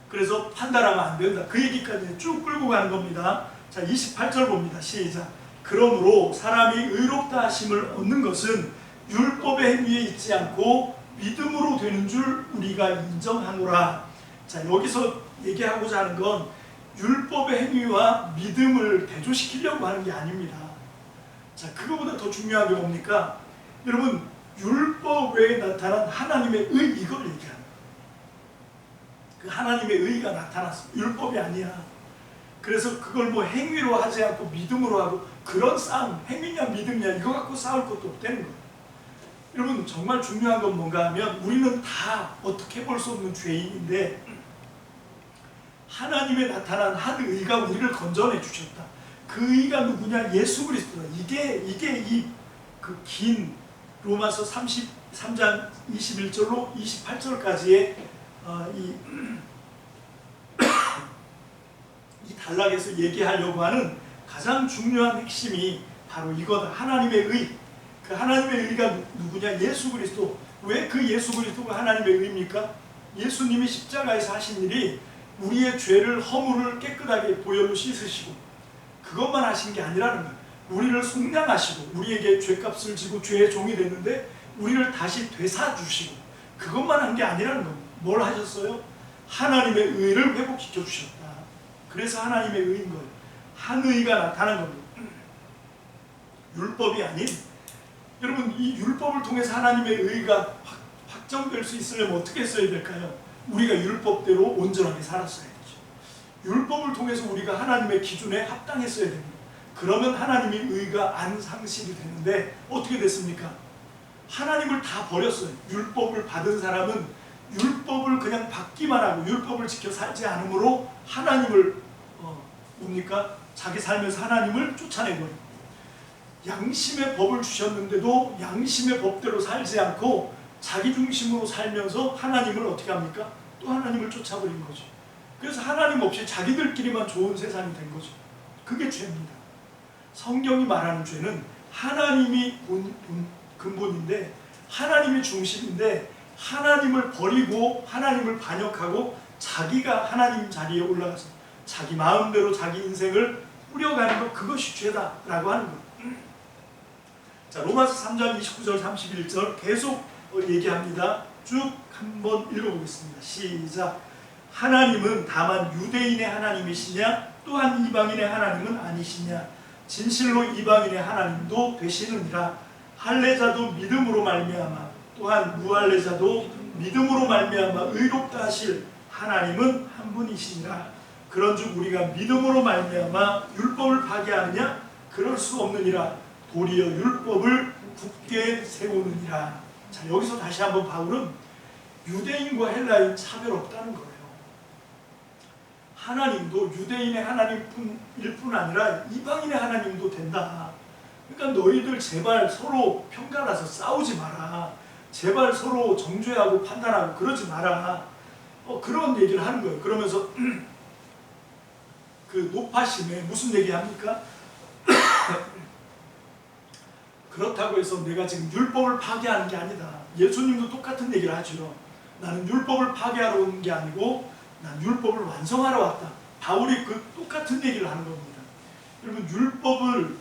그래서 판단하면 안 된다. 그 얘기까지 쭉 끌고 가는 겁니다. 자, 28절 봅니다. 시작. 그러므로 사람이 의롭다 하심을 얻는 것은 율법의 행위에 있지 않고 믿음으로 되는 줄 우리가 인정하노라. 자, 여기서 얘기하고자 하는 건 율법의 행위와 믿음을 대조시키려고 하는 게 아닙니다. 자, 그거보다 더 중요한 게 뭡니까? 여러분, 율법 외에 나타난 하나님의 의, 이걸 얘기하는 거예요. 그 하나님의 의가 나타났어. 율법이 아니야. 그래서 그걸 뭐 행위로 하지 않고 믿음으로 하고, 그런 싸움, 행위냐 믿음이냐 이거 갖고 싸울 것도 없다는 거예요. 여러분, 정말 중요한 건 뭔가 하면 우리는 다 어떻게 볼 수 없는 죄인인데 하나님의 나타난 한 의가 우리를 건져내 주셨다. 그 의가 누구냐? 예수 그리스도다. 이게 이 그 긴 로마서 33장 21절로 28절까지의 이 단락에서 얘기하려고 하는 가장 중요한 핵심이 바로 이거다. 하나님의 의. 그 하나님의 의가 누구냐? 예수 그리스도. 왜 그 예수 그리스도가 하나님의 의입니까? 예수님이 십자가에서 하신 일이 우리의 죄를, 허물을 깨끗하게 보혈로 씻으시고 그것만 하신 게 아니라는 거예요. 우리를 속량하시고 우리에게 죄값을 지고 죄의 종이 됐는데 우리를 다시 되사주시고 그것만 한 게 아니라는 겁니다. 뭘 하셨어요? 하나님의 의를 회복시켜 주셨다. 그래서 하나님의 의인 거예요. 한 의가 나타난 겁니다. 율법이 아닌, 여러분, 이 율법을 통해서 하나님의 의가 확정될 수 있으려면 어떻게 써야 될까요? 우리가 율법대로 온전하게 살았어야 되죠. 율법을 통해서 우리가 하나님의 기준에 합당했어야 됩니다. 그러면 하나님의 의가 안 상실이 되는데 어떻게 됐습니까? 하나님을 다 버렸어요. 율법을 받은 사람은 율법을 그냥 받기만 하고 율법을 지켜 살지 않으므로 하나님을 뭡니까? 자기 삶에서 하나님을 쫓아내버려요. 양심의 법을 주셨는데도 양심의 법대로 살지 않고 자기 중심으로 살면서 하나님을 어떻게 합니까? 또 하나님을 쫓아버린 거죠. 그래서 하나님 없이 자기들끼리만 좋은 세상이 된 거죠. 그게 죄입니다. 성경이 말하는 죄는 하나님이 근본인데, 하나님이 중심인데 하나님을 버리고 하나님을 반역하고 자기가 하나님 자리에 올라가서 자기 마음대로 자기 인생을 꾸려가는 것, 그것이 죄다라고 하는 거예요. 자, 로마서 3장 29절 31절 계속 얘기합니다. 쭉 한번 읽어보겠습니다. 시작. 하나님은 다만 유대인의 하나님이시냐 또한 이방인의 하나님은 아니시냐? 진실로 이방인의 하나님도 되시느니라. 할례자도 믿음으로 말미암아 또한 무할례자도 믿음으로 말미암아 의롭다 하실 하나님은 한 분이시니라. 그런즉 우리가 믿음으로 말미암아 율법을 파괴하느냐? 그럴 수 없느니라. 도리어 율법을 굳게 세우느니라. 자, 여기서 다시 한번 바울은 유대인과 헬라인 차별 없다는 거예요. 하나님도 유대인의 하나님일 뿐 아니라 이방인의 하나님도 된다. 그러니까 너희들 제발 서로 편가라서 싸우지 마라. 제발 서로 정죄하고 판단하고 그러지 마라. 그런 얘기를 하는 거예요. 그러면서 그 높아심에 무슨 얘기합니까? 그렇다고 해서 내가 지금 율법을 파괴하는 게 아니다. 예수님도 똑같은 얘기를 하죠. 나는 율법을 파괴하러 온 게 아니고 난 율법을 완성하러 왔다. 바울이 그 똑같은 얘기를 하는 겁니다. 여러분, 율법을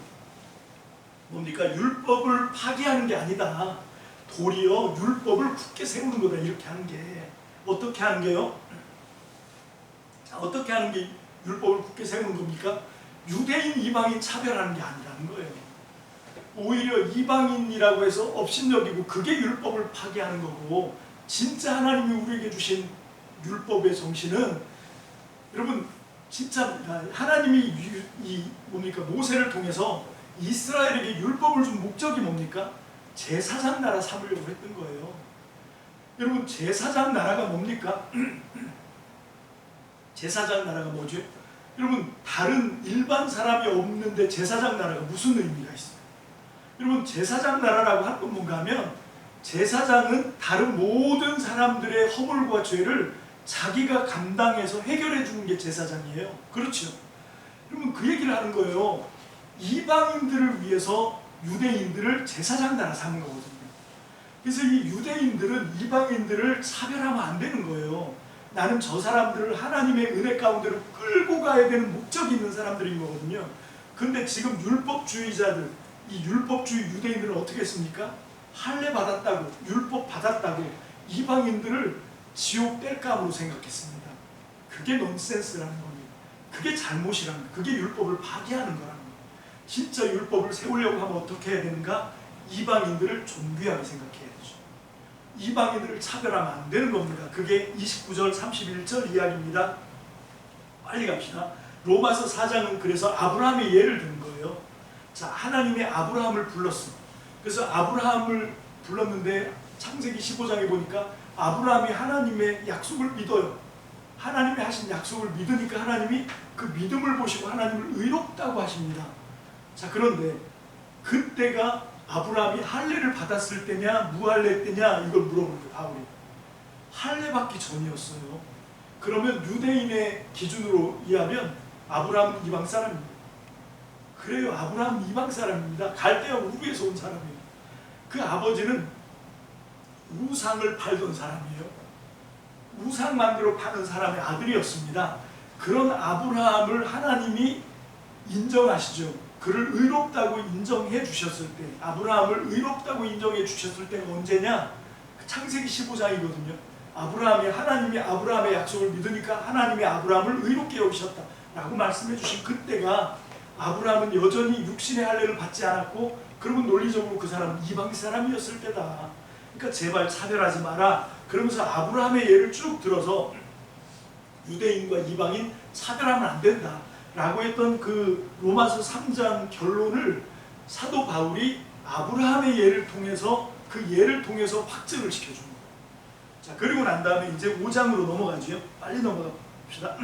뭡니까? 율법을 파괴하는 게 아니다. 도리어 율법을 굳게 세우는 거다. 이렇게 하는 게. 어떻게 하는 게요? 자, 어떻게 하는 게 율법을 굳게 세우는 겁니까? 유대인, 이방인 차별하는 게 아니라는 거예요. 오히려 이방인이라고 해서 업신여기고 그게 율법을 파괴하는 거고, 진짜 하나님이 우리에게 주신 율법의 정신은, 여러분, 진짜 하나님이 뭡니까? 모세를 통해서 이스라엘에게 율법을 준 목적이 뭡니까? 제사장 나라 삼으려고 했던 거예요. 여러분, 제사장 나라가 뭡니까? 제사장 나라가 뭐죠? 여러분, 다른 일반 사람이 없는데 제사장 나라가 무슨 의미가 있어요? 여러분, 제사장 나라라고 할 건 뭔가 하면, 제사장은 다른 모든 사람들의 허물과 죄를 자기가 감당해서 해결해 주는 게 제사장이에요. 그렇죠? 여러분, 그 얘기를 하는 거예요. 이방인들을 위해서 유대인들을 제사장 나라 삼은 거거든요. 그래서 이 유대인들은 이방인들을 차별하면 안 되는 거예요. 나는 저 사람들을 하나님의 은혜 가운데로 끌고 가야 되는 목적이 있는 사람들인 거거든요. 근데 지금 율법주의자들, 이 율법주의 유대인들은 어떻게 했습니까? 할례 받았다고, 율법 받았다고 이방인들을 지옥 뗄감으로 생각했습니다. 그게 넌센스라는 겁니다. 그게 잘못이라는 거예요. 그게 율법을 파괴하는 거라는 거예요. 진짜 율법을 세우려고 하면 어떻게 해야 되는가? 이방인들을 존귀하게 생각해야 되죠. 이방인들을 차별하면 안 되는 겁니다. 그게 29절 31절 이야기입니다. 빨리 갑시다. 로마서 4장은 그래서 아브라함의 예를 드는 거예요. 자, 하나님이 아브라함을 불렀어. 그래서 아브라함을 불렀는데 창세기 15장에 보니까 아브라함이 하나님의 약속을 믿어요. 하나님이 하신 약속을 믿으니까 하나님이 그 믿음을 보시고 하나님을 의롭다고 하십니다. 자, 그런데 그때가 아브라함이 할례를 받았을 때냐 무할례 때냐 이걸 물어보는 거예요. 바울이 할례 받기 전이었어요. 그러면 유대인의 기준으로 이해하면 아브라함은 이방 사람입니다. 그래요, 아브라함은 이방 사람입니다. 갈대아 우르에서 온 사람이에요. 그 아버지는 우상을 팔던 사람이에요. 우상 만들어 파는 사람의 아들이었습니다. 그런 아브라함을 하나님이 인정하시죠. 그를 의롭다고 인정해 주셨을 때, 아브라함을 의롭다고 인정해 주셨을 때가 언제냐? 창세기 15장이거든요. 하나님이 아브라함의 약속을 믿으니까 하나님이 아브라함을 의롭게 여기셨다 라고 말씀해 주신 그때가, 아브라함은 여전히 육신의 할례를 받지 않았고, 그러면 논리적으로 그 사람은 이방 사람이었을 때다. 그러니까 제발 차별하지 마라. 그러면서 아브라함의 예를 쭉 들어서 유대인과 이방인 차별하면 안 된다 라고 했던 그 로마서 3장 결론을 사도 바울이 아브라함의 예를 통해서, 그 예를 통해서 확증을 시켜준 거예요. 자, 그리고 난 다음에 이제 5장으로 넘어가죠. 빨리 넘어가 봅시다.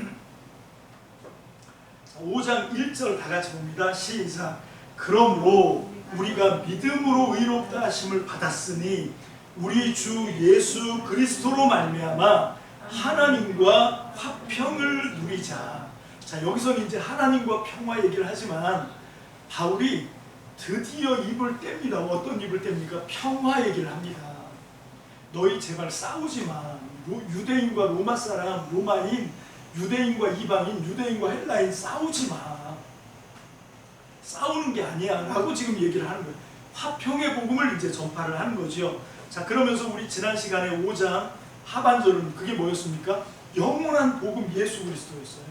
5장 1절 다 같이 봅니다. 시작. 그러므로 우리가 믿음으로 의롭다 하심을 받았으니 우리 주 예수 그리스도로 말미암아 하나님과 화평을 누리자. 자, 여기서는 이제 하나님과 평화 얘기를 하지만 바울이 드디어 입을 뗍니다. 어떤 입을 뗍니까? 평화 얘기를 합니다. 너희 제발 싸우지 마. 유대인과 로마 사람, 로마인, 유대인과 이방인, 유대인과 헬라인 싸우지 마. 싸우는 게 아니야 라고 지금 얘기를 하는 거예요. 화평의 복음을 이제 전파를 하는 거죠. 자, 그러면서 우리 지난 시간에 5장 하반절은 그게 뭐였습니까? 영원한 복음 예수 그리스도였어요.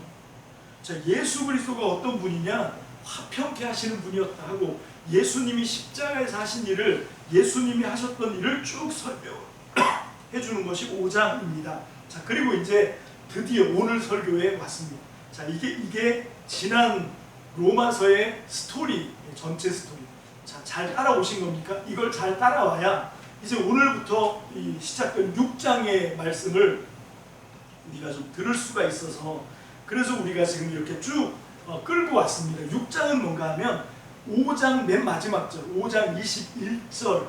자, 예수 그리스도가 어떤 분이냐? 화평케 하시는 분이었다 하고, 예수님이 십자가에서 하신 일을, 예수님이 하셨던 일을 쭉 설명해 주는 것이 5장입니다. 자, 그리고 이제 드디어 오늘 설교에 왔습니다. 자, 이게 지난 로마서의 스토리, 전체 스토리. 자, 잘 따라오신 겁니까? 이걸 잘 따라와야 이제 오늘부터 이 시작된 6장의 말씀을 우리가 좀 들을 수가 있어서, 그래서 우리가 지금 이렇게 쭉 끌고 왔습니다. 6장은 뭔가 하면 5장 맨 마지막 절, 5장 21절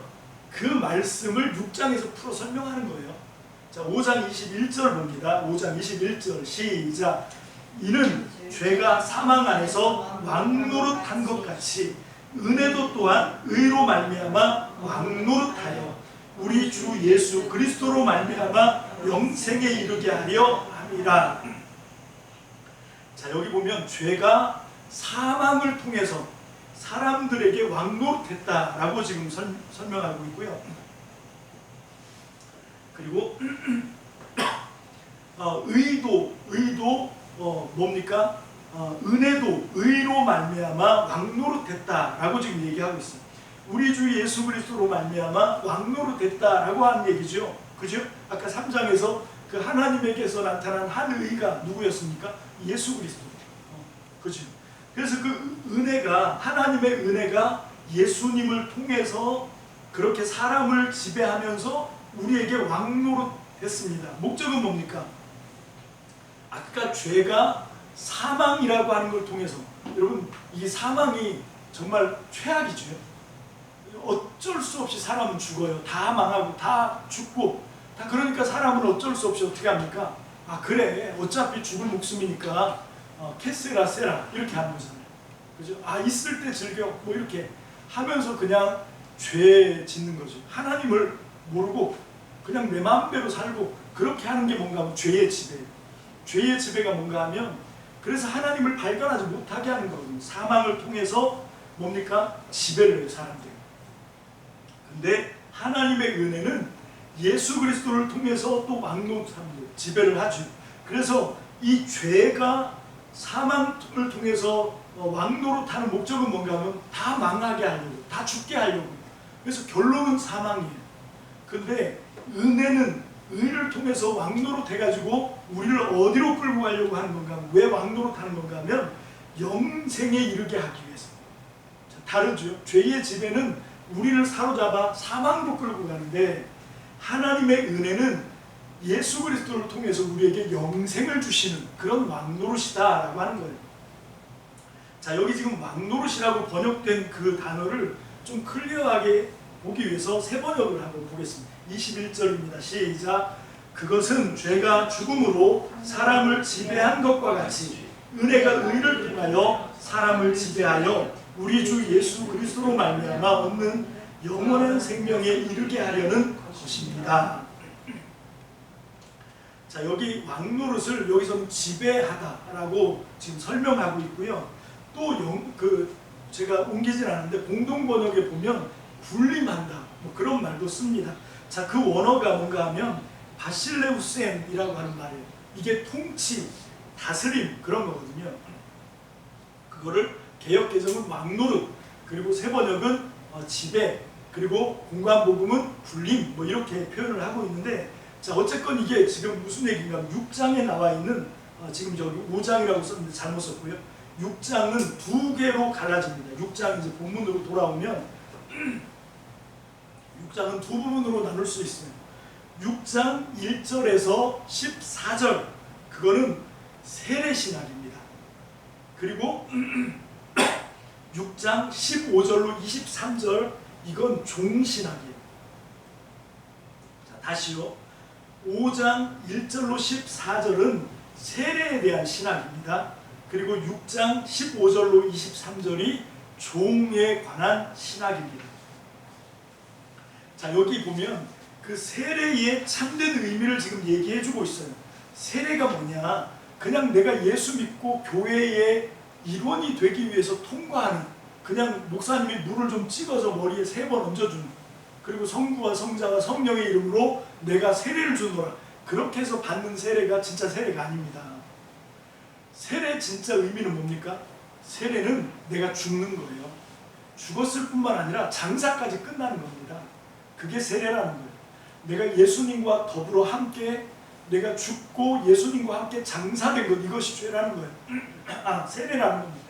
그 말씀을 6장에서 풀어 설명하는 거예요. 자, 5장 21절 봅니다. 5장 21절 시작. 이는 죄가 사망 안에서 왕노릇한 것 같이 은혜도 또한 의로 말미암아 왕노릇하여 우리 주 예수 그리스도로 말미암아 영생에 이르게 하려 함이라. 자, 여기 보면 죄가 사망을 통해서 사람들에게 왕노릇했다라고 지금 설명하고 있고요. 그리고 의도 뭡니까? 은혜도 의로 말미암아 왕노릇했다라고 지금 얘기하고 있어요. 우리 주 예수 그리스도로 말미암아 왕노릇했다라고 하는 얘기죠. 그죠? 아까 3장에서 그 하나님에게서 나타난 한 의가 누구였습니까? 예수 그리스도. 그죠? 그래서 그 은혜가, 하나님의 은혜가 예수님을 통해서 그렇게 사람을 지배하면서 우리에게 왕노릇 했습니다. 목적은 뭡니까? 아까 죄가 사망이라고 하는 걸 통해서, 여러분 이 사망이 정말 최악이죠. 어쩔 수 없이 사람은 죽어요. 다 망하고 다 죽고 다. 그러니까 사람은 어쩔 수 없이 어떻게 합니까? 아 그래 어차피 죽을 목숨이니까 캐세라 세라 이렇게 하는 거잖아요. 그죠? 아 있을 때 즐겨 뭐 이렇게 하면서 그냥 죄 짓는 거죠. 하나님을 모르고 그냥 내 마음대로 살고 그렇게 하는 게 뭔가 하면 죄의 지배예요. 죄의 지배가 뭔가 하면 그래서 하나님을 발견하지 못하게 하는 거거든요. 사망을 통해서 뭡니까? 지배를 해요, 사람들이. 근데 하나님의 은혜는 예수 그리스도를 통해서 또 왕노릇합니다. 지배를 하죠. 그래서 이 죄가 사망을 통해서 왕노릇하는 목적은 뭔가 하면 다 망하게 하려고, 다 죽게 하려고. 그래서 결론은 사망이에요. 근데 은혜는 의를 통해서 왕노릇 해가지고 우리를 어디로 끌고 가려고 하는 건가 하면, 왜 왕노릇 하는 건가 하면 영생에 이르게 하기 위해서. 자, 다르죠. 죄의 지배는 우리를 사로잡아 사망으로 끌고 가는데 하나님의 은혜는 예수 그리스도를 통해서 우리에게 영생을 주시는 그런 왕노릇이다라고 하는 거예요. 자, 여기 지금 왕노릇이라고 번역된 그 단어를 좀 클리어하게 보기 위해서 세 번역을 한번 보겠습니다. 21절입니다. 시작. 그것은 죄가 죽음으로 사람을 지배한 것과 같이 은혜가 의를 통하여 사람을 지배하여 우리 주 예수 그리스도로 말미암아 얻는 영원한 생명에 이르게 하려는 것입니다. 자, 여기 왕노릇을 여기서는 지배하다라고 지금 설명하고 있고요. 또 제가 옮기진 않았는데 공동 번역에 보면 군림한다 뭐 그런 말도 씁니다. 자, 그 원어가 뭔가 하면 바실레우스엔이라고 하는 말이에요. 이게 통치, 다스림 그런 거거든요. 그거를 개역 개정은 왕노릇, 그리고 새 번역은 지배, 그리고 공관복음은 군림 뭐 이렇게 표현을 하고 있는데, 자 어쨌건 이게 지금 무슨 얘기인가 하면 6장에 나와 있는 지금 저기 5장이라고 썼는데 잘못 썼고요. 6장은 두 개로 갈라집니다. 6장 이제 본문으로 돌아오면 6장은 두 부분으로 나눌 수 있어요. 6장 1절에서 14절 그거는 세례신학입니다. 그리고 6장 15절로 23절 이건 종신학이에요. 자, 다시요. 5장 1절로 14절은 세례에 대한 신학입니다. 그리고 6장 15절로 23절이 종에 관한 신학입니다. 자, 여기 보면 그 세례의 참된 의미를 지금 얘기해주고 있어요. 세례가 뭐냐? 그냥 내가 예수 믿고 교회의 일원이 되기 위해서 통과하는, 그냥 목사님이 물을 좀 찍어서 머리에 3번 얹어주는, 그리고 성부와 성자와 성령의 이름으로 내가 세례를 주노라, 그렇게 해서 받는 세례가 진짜 세례가 아닙니다. 세례 진짜 의미는 뭡니까? 세례는 내가 죽는 거예요. 죽었을 뿐만 아니라 장사까지 끝나는 겁니다. 그게 세례라는 거예요. 내가 예수님과 더불어 함께 내가 죽고 예수님과 함께 장사된 것, 이것이 죄라는 거예요. 아, 세례라는 겁니다.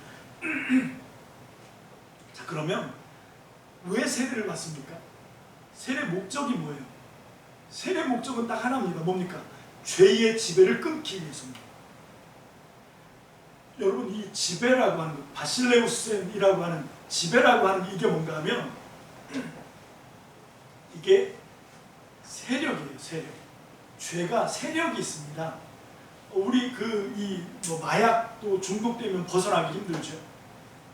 자, 그러면 왜 세례를 받습니까? 세례 목적이 뭐예요? 세례 목적은 딱 하나입니다. 뭡니까? 죄의 지배를 끊기 위해서입니다. 여러분, 이 지배라고 하는 것, 바실레우스이라고 하는 지배라고 하는 이게 뭔가 하면 이게 세력이에요. 세력. 죄가 세력이 있습니다. 우리 뭐 마약도 중독되면 벗어나기 힘들죠.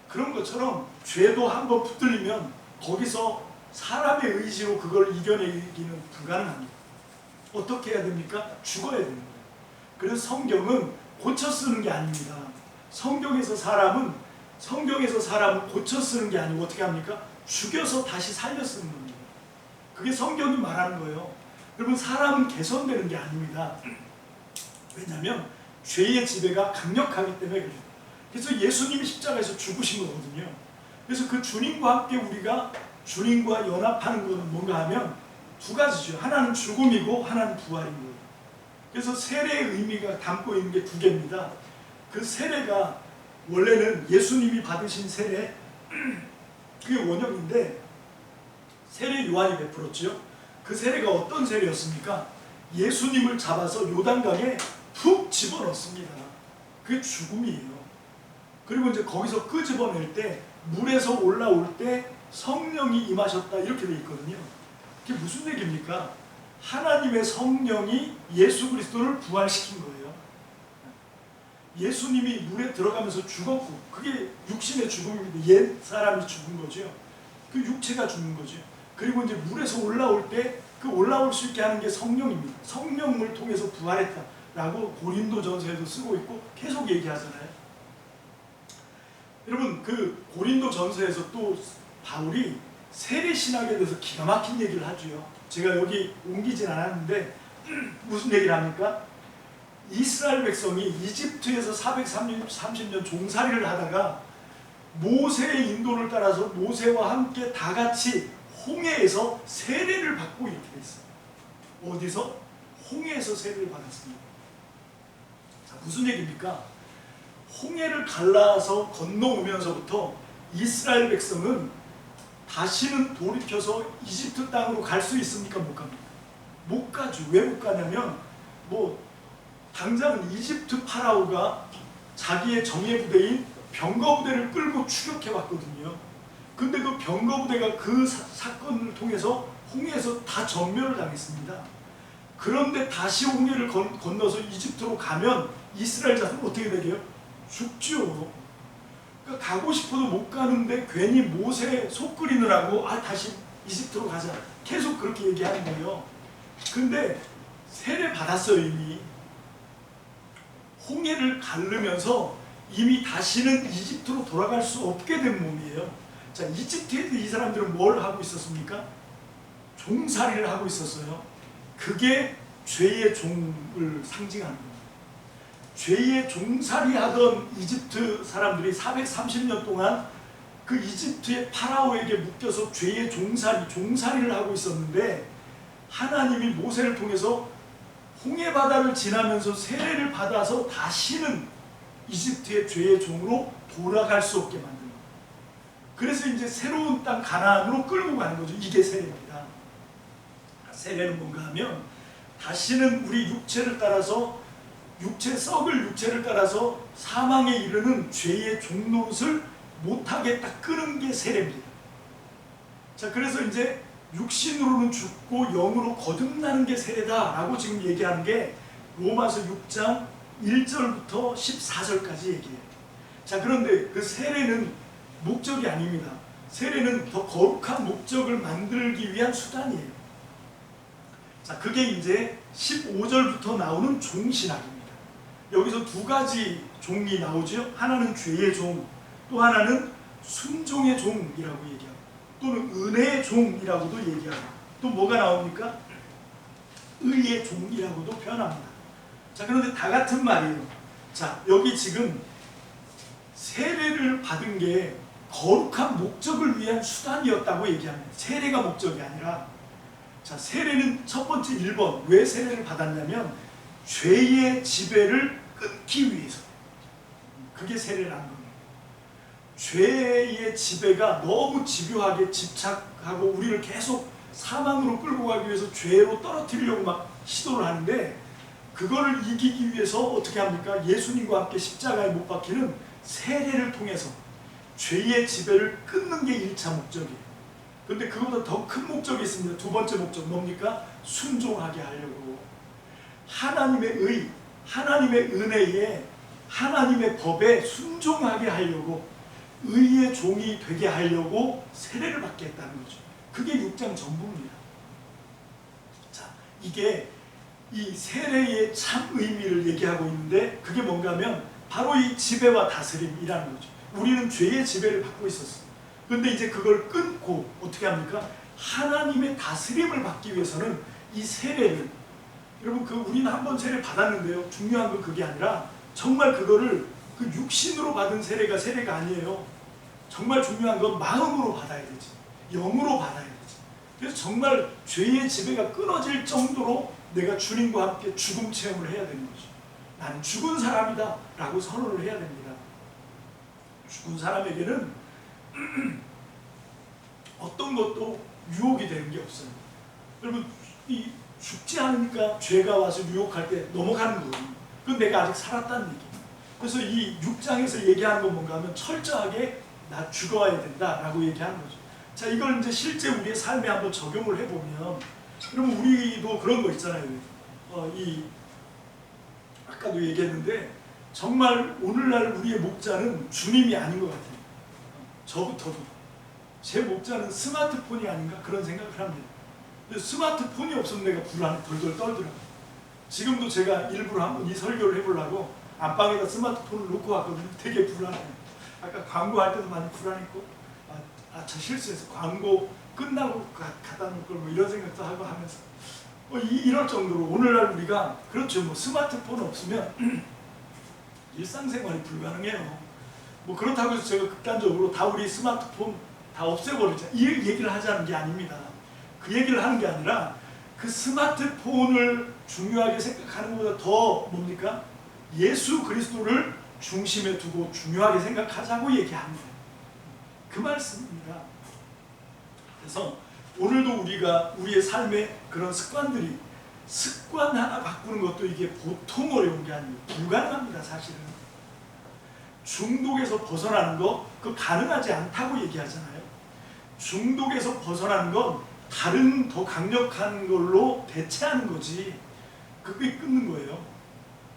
그런 것처럼 죄도 한번 붙들리면 거기서 사람의 의지로 그걸 이겨내기는 불가능합니다. 어떻게 해야 됩니까? 죽어야 되는 거예요. 그래서 성경은 고쳐 쓰는 게 아닙니다. 성경에서 사람은 고쳐 쓰는 게 아니고 어떻게 합니까? 죽여서 다시 살려 쓰는 겁니다. 그게 성경이 말하는 거예요. 여러분, 사람은 개선되는 게 아닙니다. 왜냐하면 죄의 지배가 강력하기 때문에 그래요. 그래서 예수님이 십자가에서 죽으신 거거든요. 그래서 그 주님과 함께 우리가 주님과 연합하는 것은 뭔가 하면 두 가지죠. 하나는 죽음이고 하나는 부활인 거예요. 그래서 세례의 의미가 담고 있는 게 두 개입니다. 그 세례가 원래는 예수님이 받으신 세례, 그게 원형인데 세례 요한이 베풀었죠. 그 세례가 어떤 세례였습니까? 예수님을 잡아서 요단강에 푹 집어넣습니다. 그게 죽음이에요. 그리고 이제 거기서 끄집어낼 때 물에서 올라올 때 성령이 임하셨다 이렇게 돼 있거든요. 그게 무슨 얘기입니까? 하나님의 성령이 예수 그리스도를 부활시킨 거예요. 예수님이 물에 들어가면서 죽었고 그게 육신의 죽음입니다. 옛 사람이 죽은 거죠. 그 육체가 죽는 거죠. 그리고 이제 물에서 올라올 때 그 올라올 수 있게 하는 게 성령입니다. 성령을 통해서 부활했다라고 고린도전서에도 쓰고 있고 계속 얘기하잖아요. 여러분 그 고린도전서에서 또 바울이 세례 신학에 대해서 기가 막힌 얘기를 하죠. 제가 여기 옮기진 않았는데 무슨 얘기를 합니까? 이스라엘 백성이 이집트에서 430년 종살이를 하다가 모세의 인도를 따라서 모세와 함께 다 같이 홍해에서 세례를 받고 이렇게 됐어요. 어디서? 홍해에서 세례를 받았습니다. 자, 무슨 얘기입니까? 홍해를 갈라서 건너오면서부터 이스라엘 백성은 다시는 돌이켜서 이집트 땅으로 갈 수 있습니까? 못 갑니까? 못 가죠. 왜 못 가냐면 당장은 이집트 파라오가 자기의 정예 부대인 병거 부대를 끌고 추격해 왔거든요. 근데 그 병거 부대가 그 사건을 통해서 홍해에서 다 전멸을 당했습니다. 그런데 다시 홍해를 건너서 이집트로 가면 이스라엘 자손은 어떻게 되게요? 죽죠. 그러니까 가고 싶어도 못 가는데 괜히 모세 속 끓이느라고 다시 이집트로 가자 계속 그렇게 얘기하는 거예요. 근데 세례 받았어요. 이미 홍해를 가르면서 이미 다시는 이집트로 돌아갈 수 없게 된 몸이에요. 자, 이집트에도 이 사람들은 뭘 하고 있었습니까? 종살이를 하고 있었어요. 그게 죄의 종을 상징하는 겁니다. 죄의 종살이 하던 이집트 사람들이 430년 동안 그 이집트의 파라오에게 묶여서 죄의 종살이를 하고 있었는데 하나님이 모세를 통해서 홍해 바다를 지나면서 세례를 받아서 다시는 이집트의 죄의 종으로 돌아갈 수 없게 만든 거예요. 그래서 이제 새로운 땅 가나안으로 끌고 가는 거죠. 이게 세례입니다. 세례는 뭔가 하면 다시는 우리 육체를 따라서 썩을 육체를 따라서 사망에 이르는 죄의 종노릇을 못하게 딱 끄는 게 세례입니다. 자, 그래서 이제 육신으로는 죽고 영으로 거듭나는 게 세례다라고 지금 얘기하는 게 로마서 6장 1절부터 14절까지 얘기해요. 자, 그런데 그 세례는 목적이 아닙니다. 세례는 더 거룩한 목적을 만들기 위한 수단이에요. 자, 그게 이제 15절부터 나오는 종신학입니다. 여기서 두 가지 종이 나오죠. 하나는 죄의 종, 또 하나는 순종의 종이라고 얘기하고 또는 은혜의 종이라고도 얘기하고 또 뭐가 나옵니까? 의의 종이라고도 표현합니다. 자, 그런데 다 같은 말이에요. 자, 여기 지금 세례를 받은 게 거룩한 목적을 위한 수단이었다고 얘기합니다. 세례가 목적이 아니라. 자, 세례는 첫 번째 1번 왜 세례를 받았냐면 죄의 지배를 끊기 위해서. 그게 세례라는 겁니다. 죄의 지배가 너무 집요하게 집착하고 우리를 계속 사망으로 끌고 가기 위해서 죄로 떨어뜨리려고 막 시도를 하는데 그거를 이기기 위해서 어떻게 합니까? 예수님과 함께 십자가에 못 박히는 세례를 통해서 죄의 지배를 끊는 게 1차 목적이에요. 그런데 그보다 더 큰 목적이 있습니다. 두 번째 목적 뭡니까? 순종하게 하려고. 하나님의 의, 하나님의 은혜에 하나님의 법에 순종하게 하려고 의의 종이 되게 하려고 세례를 받게 했다는 거죠. 그게 6장 전부입니다. 자, 이게 이 세례의 참 의미를 얘기하고 있는데 그게 뭔가 하면 바로 이 지배와 다스림이라는 거죠. 우리는 죄의 지배를 받고 있었어요. 그런데 이제 그걸 끊고 어떻게 합니까? 하나님의 다스림을 받기 위해서는 이 세례를 여러분 우리는 한 번 세례 받았는데요. 중요한 건 그게 아니라 정말 그거를 그 육신으로 받은 세례가 아니에요. 정말 중요한 건 마음으로 받아야 되지. 영으로 받아야 되지. 그래서 정말 죄의 지배가 끊어질 정도로 내가 주님과 함께 죽음 체험을 해야 되는 거죠. 나는 죽은 사람이다 라고 선언을 해야 됩니다. 죽은 사람에게는 어떤 것도 유혹이 되는 게 없어요. 여러분, 이 죽지 않으니까 죄가 와서 유혹할 때 넘어가는 거예요. 그건 내가 아직 살았다는 얘기예요. 그래서 이 6장에서 얘기하는 건 뭔가 하면 철저하게 나 죽어야 된다라고 얘기하는 거죠. 자, 이걸 이제 실제 우리의 삶에 한번 적용을 해보면, 그러면 우리도 그런 거 있잖아요. 아까도 얘기했는데, 정말 오늘날 우리의 목자는 주님이 아닌 것 같아요. 저부터도. 제 목자는 스마트폰이 아닌가 그런 생각을 합니다. 근데 스마트폰이 없으면 내가 불안해 덜덜 떨더라고요. 지금도 제가 일부러 한번 이 설교를 해보려고 안방에다 스마트폰을 놓고 왔거든요. 되게 불안해요. 아까 광고할 때도 많이 불안했고, 저 실수해서 광고 끝나고 갖다 놓을 걸 뭐 이런 생각도 하고 하면서 이럴 정도로 오늘날 우리가 그렇죠. 뭐 스마트폰 없으면 일상생활이 불가능해요. 뭐 그렇다고 해서 제가 극단적으로 다 우리 스마트폰 다 없애버리자 이 얘기를 하자는 게 아닙니다. 그 얘기를 하는 게 아니라 그 스마트폰을 중요하게 생각하는 것보다 더 뭡니까? 예수 그리스도를 중심에 두고 중요하게 생각하자고 얘기합니다. 그 말씀입니다. 그래서 오늘도 우리가 우리의 삶에 그런 습관 하나 바꾸는 것도 이게 보통 어려운 게 아니에요. 불가능합니다. 사실은. 중독에서 벗어나는 거 그거 가능하지 않다고 얘기하잖아요. 중독에서 벗어나는 건 다른 더 강력한 걸로 대체하는 거지 그게 끊는 거예요.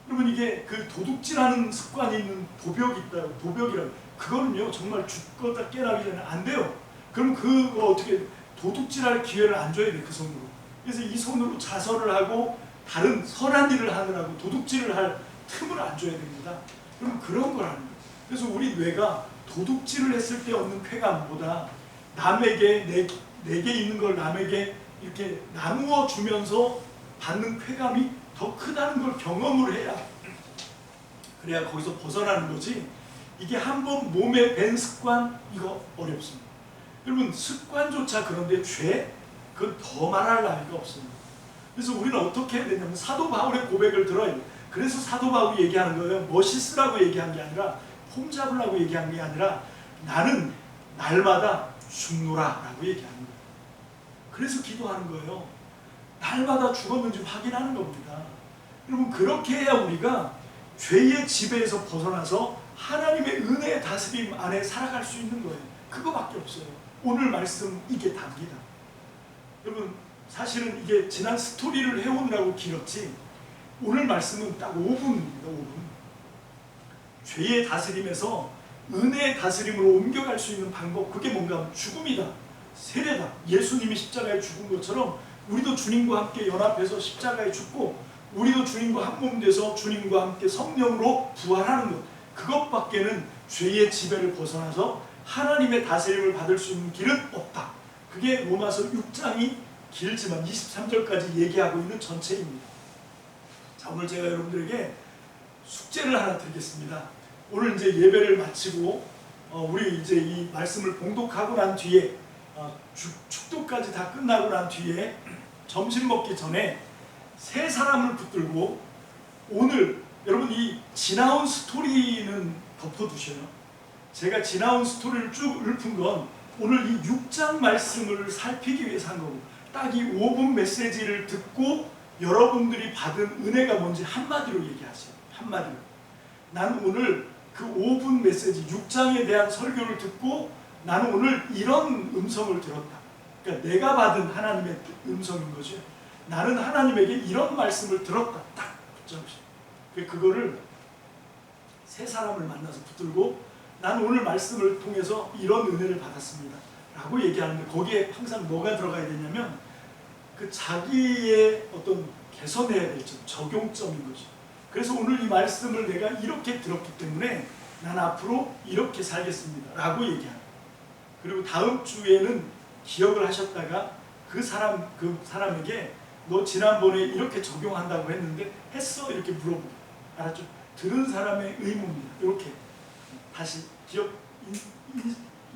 그러면 이게 그 도둑질하는 습관이 있는 도벽이 있다고 도벽이라고 그거는요 정말 죽거나 깨나기 전에 안 돼요. 그럼 그거 어떻게 도둑질할 기회를 안 줘야 돼 그 손으로. 그래서 이 손으로 자설을 하고 다른 선한 일을 하느라고 도둑질을 할 틈을 안 줘야 됩니다. 그럼 그런 거라는 거예요. 그래서 우리 뇌가 도둑질을 했을 때 얻는 쾌감보다 남에게 내게 있는 걸 남에게 이렇게 나누어 주면서 받는 쾌감이 더 크다는 걸 경험을 해야 그래야 거기서 벗어나는 거지. 이게 한번 몸에 밴 습관 이거 어렵습니다. 여러분 습관조차 그런데 죄? 그건 더 말할 나위가 없습니다. 그래서 우리는 어떻게 해야 되냐면 사도 바울의 고백을 들어야 돼요. 그래서 사도 바울이 얘기하는 거예요. 멋있으라고 얘기한 게 아니라 폼 잡으려고 얘기한 게 아니라 나는 날마다 죽노라 라고 얘기하는 거예요. 그래서 기도하는 거예요. 날마다 죽었는지 확인하는 겁니다. 여러분 그렇게 해야 우리가 죄의 지배에서 벗어나서 하나님의 은혜의 다스림 안에 살아갈 수 있는 거예요. 그거밖에 없어요. 오늘 말씀 이게 답니다. 여러분 사실은 이게 지난 스토리를 해오느라고 길었지 오늘 말씀은 딱 5분입니다. 5분. 죄의 다스림에서 은혜의 다스림으로 옮겨갈 수 있는 방법 그게 뭔가 하면 죽음이다. 세례다. 예수님이 십자가에 죽은 것처럼 우리도 주님과 함께 연합해서 십자가에 죽고 우리도 주님과 한 몸 돼서 주님과 함께 성령으로 부활하는 것 그것밖에는 죄의 지배를 벗어나서 하나님의 다스림을 받을 수 있는 길은 없다. 그게 로마서 6장이 길지만 23절까지 얘기하고 있는 전체입니다. 자, 오늘 제가 여러분들에게 숙제를 하나 드리겠습니다. 오늘 이제 예배를 마치고 우리 이제 이 말씀을 봉독하고 난 뒤에 축도까지 다 끝나고 난 뒤에 점심 먹기 전에 세 사람을 붙들고 오늘 여러분 이 지나온 스토리는 덮어두셔요. 제가 지나온 스토리를 쭉 읊은 건 오늘 이 6장 말씀을 살피기 위해서 한 거고 딱 이 5분 메시지를 듣고 여러분들이 받은 은혜가 뭔지 한마디로 얘기하세요. 한마디로. 나는 오늘 그 5분 메시지 6장에 대한 설교를 듣고 나는 오늘 이런 음성을 들었다. 그러니까 내가 받은 하나님의 음성인 거죠. 나는 하나님에게 이런 말씀을 들었다. 딱 붙잡으세요. 그거를 세 사람을 만나서 붙들고 나는 오늘 말씀을 통해서 이런 은혜를 받았습니다. 라고 얘기하는데 거기에 항상 뭐가 들어가야 되냐면 그 자기의 어떤 개선해야 될 점, 적용점인 거죠. 그래서 오늘 이 말씀을 내가 이렇게 들었기 때문에 난 앞으로 이렇게 살겠습니다. 라고 얘기하는. 그리고 다음 주에는 기억을 하셨다가 그 사람에게 너 지난번에 이렇게 적용한다고 했는데 했어? 이렇게 물어보고. 알았죠? 들은 사람의 의무입니다. 이렇게 다시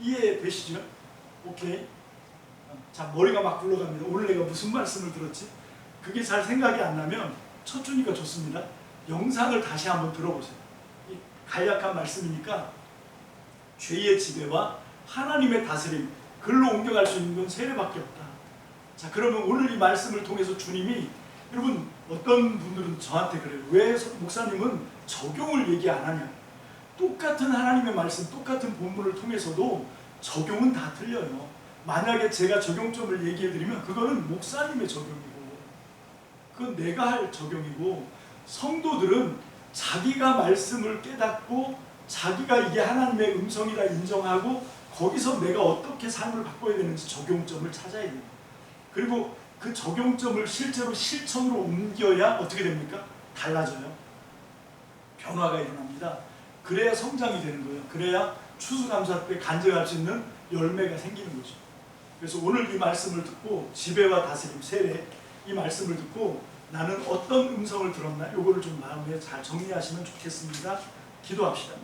이해되시죠? 오케이. 자, 머리가 막 굴러갑니다. 오늘 내가 무슨 말씀을 들었지? 그게 잘 생각이 안 나면 첫 주니까 좋습니다. 영상을 다시 한번 들어보세요. 간략한 말씀이니까 죄의 지배와 하나님의 다스림 글로 옮겨갈 수 있는 건 세례밖에 없다. 자, 그러면 오늘 이 말씀을 통해서 주님이, 여러분 어떤 분들은 저한테 그래요. 왜 목사님은 적용을 얘기 안 하냐. 똑같은 하나님의 말씀, 똑같은 본문을 통해서도 적용은 다 틀려요. 만약에 제가 적용점을 얘기해드리면 그거는 목사님의 적용이고 그건 내가 할 적용이고, 성도들은 자기가 말씀을 깨닫고 자기가 이게 하나님의 음성이라 인정하고 거기서 내가 어떻게 삶을 바꿔야 되는지 적용점을 찾아야 돼요. 그리고 그 적용점을 실제로 실천으로 옮겨야 어떻게 됩니까? 달라져요. 변화가 일어납니다. 그래야 성장이 되는 거예요. 그래야 추수감사 때 간증할 수 있는 열매가 생기는 거죠. 그래서 오늘 이 말씀을 듣고, 지배와 다스림, 세례, 이 말씀을 듣고 나는 어떤 음성을 들었나, 요거를 좀 마음에 잘 정리하시면 좋겠습니다. 기도합시다.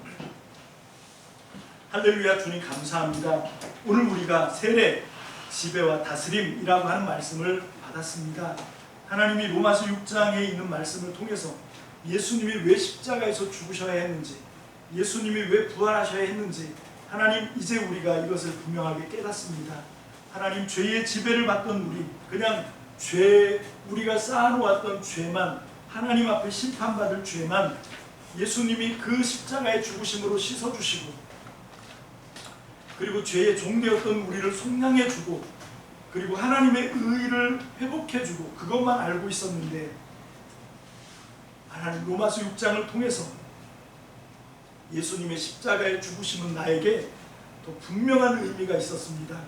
할렐루야. 주님 감사합니다. 오늘 우리가 세례, 지배와 다스림이라고 하는 말씀을 받았습니다. 하나님이 로마서 6장에 있는 말씀을 통해서 예수님이 왜 십자가에서 죽으셔야 했는지, 예수님이 왜 부활하셔야 했는지 하나님, 이제 우리가 이것을 분명하게 깨닫습니다. 하나님, 죄의 지배를 받던 우리, 그냥 우리가 쌓아놓았던 죄만, 하나님 앞에 심판받을 죄만 예수님이 그 십자가의 죽으심으로 씻어주시고, 그리고 죄의 종되었던 우리를 속량해주고, 그리고 하나님의 의를 회복해주고, 그것만 알고 있었는데 하나님, 로마서 6장을 통해서 예수님의 십자가의 죽으심은 나에게 더 분명한 의미가 있었습니다.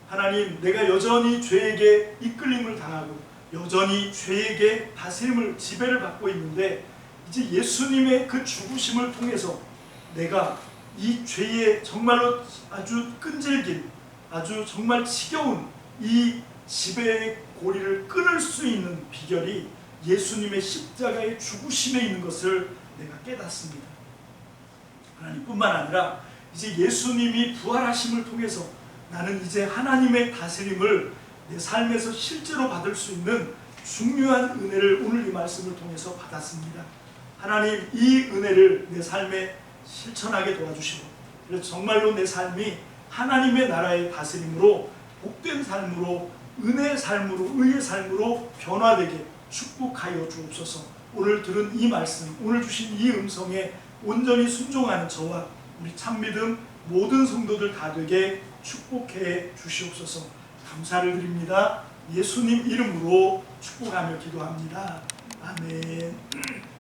하나님, 내가 여전히 죄에게 이끌림을 당하고 여전히 죄에게 다스림을, 지배를 받고 있는데, 이제 예수님의 그 죽으심을 통해서 내가 이 죄의 정말로 아주 끈질긴, 아주 정말 지겨운 이 지배의 고리를 끊을 수 있는 비결이 예수님의 십자가의 죽으심에 있는 것을 내가 깨닫습니다. 하나님, 뿐만 아니라 이제 예수님이 부활하심을 통해서 나는 이제 하나님의 다스림을 내 삶에서 실제로 받을 수 있는 중요한 은혜를 오늘 이 말씀을 통해서 받았습니다. 하나님, 이 은혜를 내 삶에 실천하게 도와주시고, 그래서 정말로 내 삶이 하나님의 나라의 다스림으로, 복된 삶으로, 은혜의 삶으로, 의의 삶으로 변화되게 축복하여 주옵소서. 오늘 들은 이 말씀, 오늘 주신 이 음성에 온전히 순종하는 저와 우리 참믿음 모든 성도들 다 되게 축복해 주시옵소서. 감사를 드립니다. 예수님 이름으로 축복하며 기도합니다. 아멘.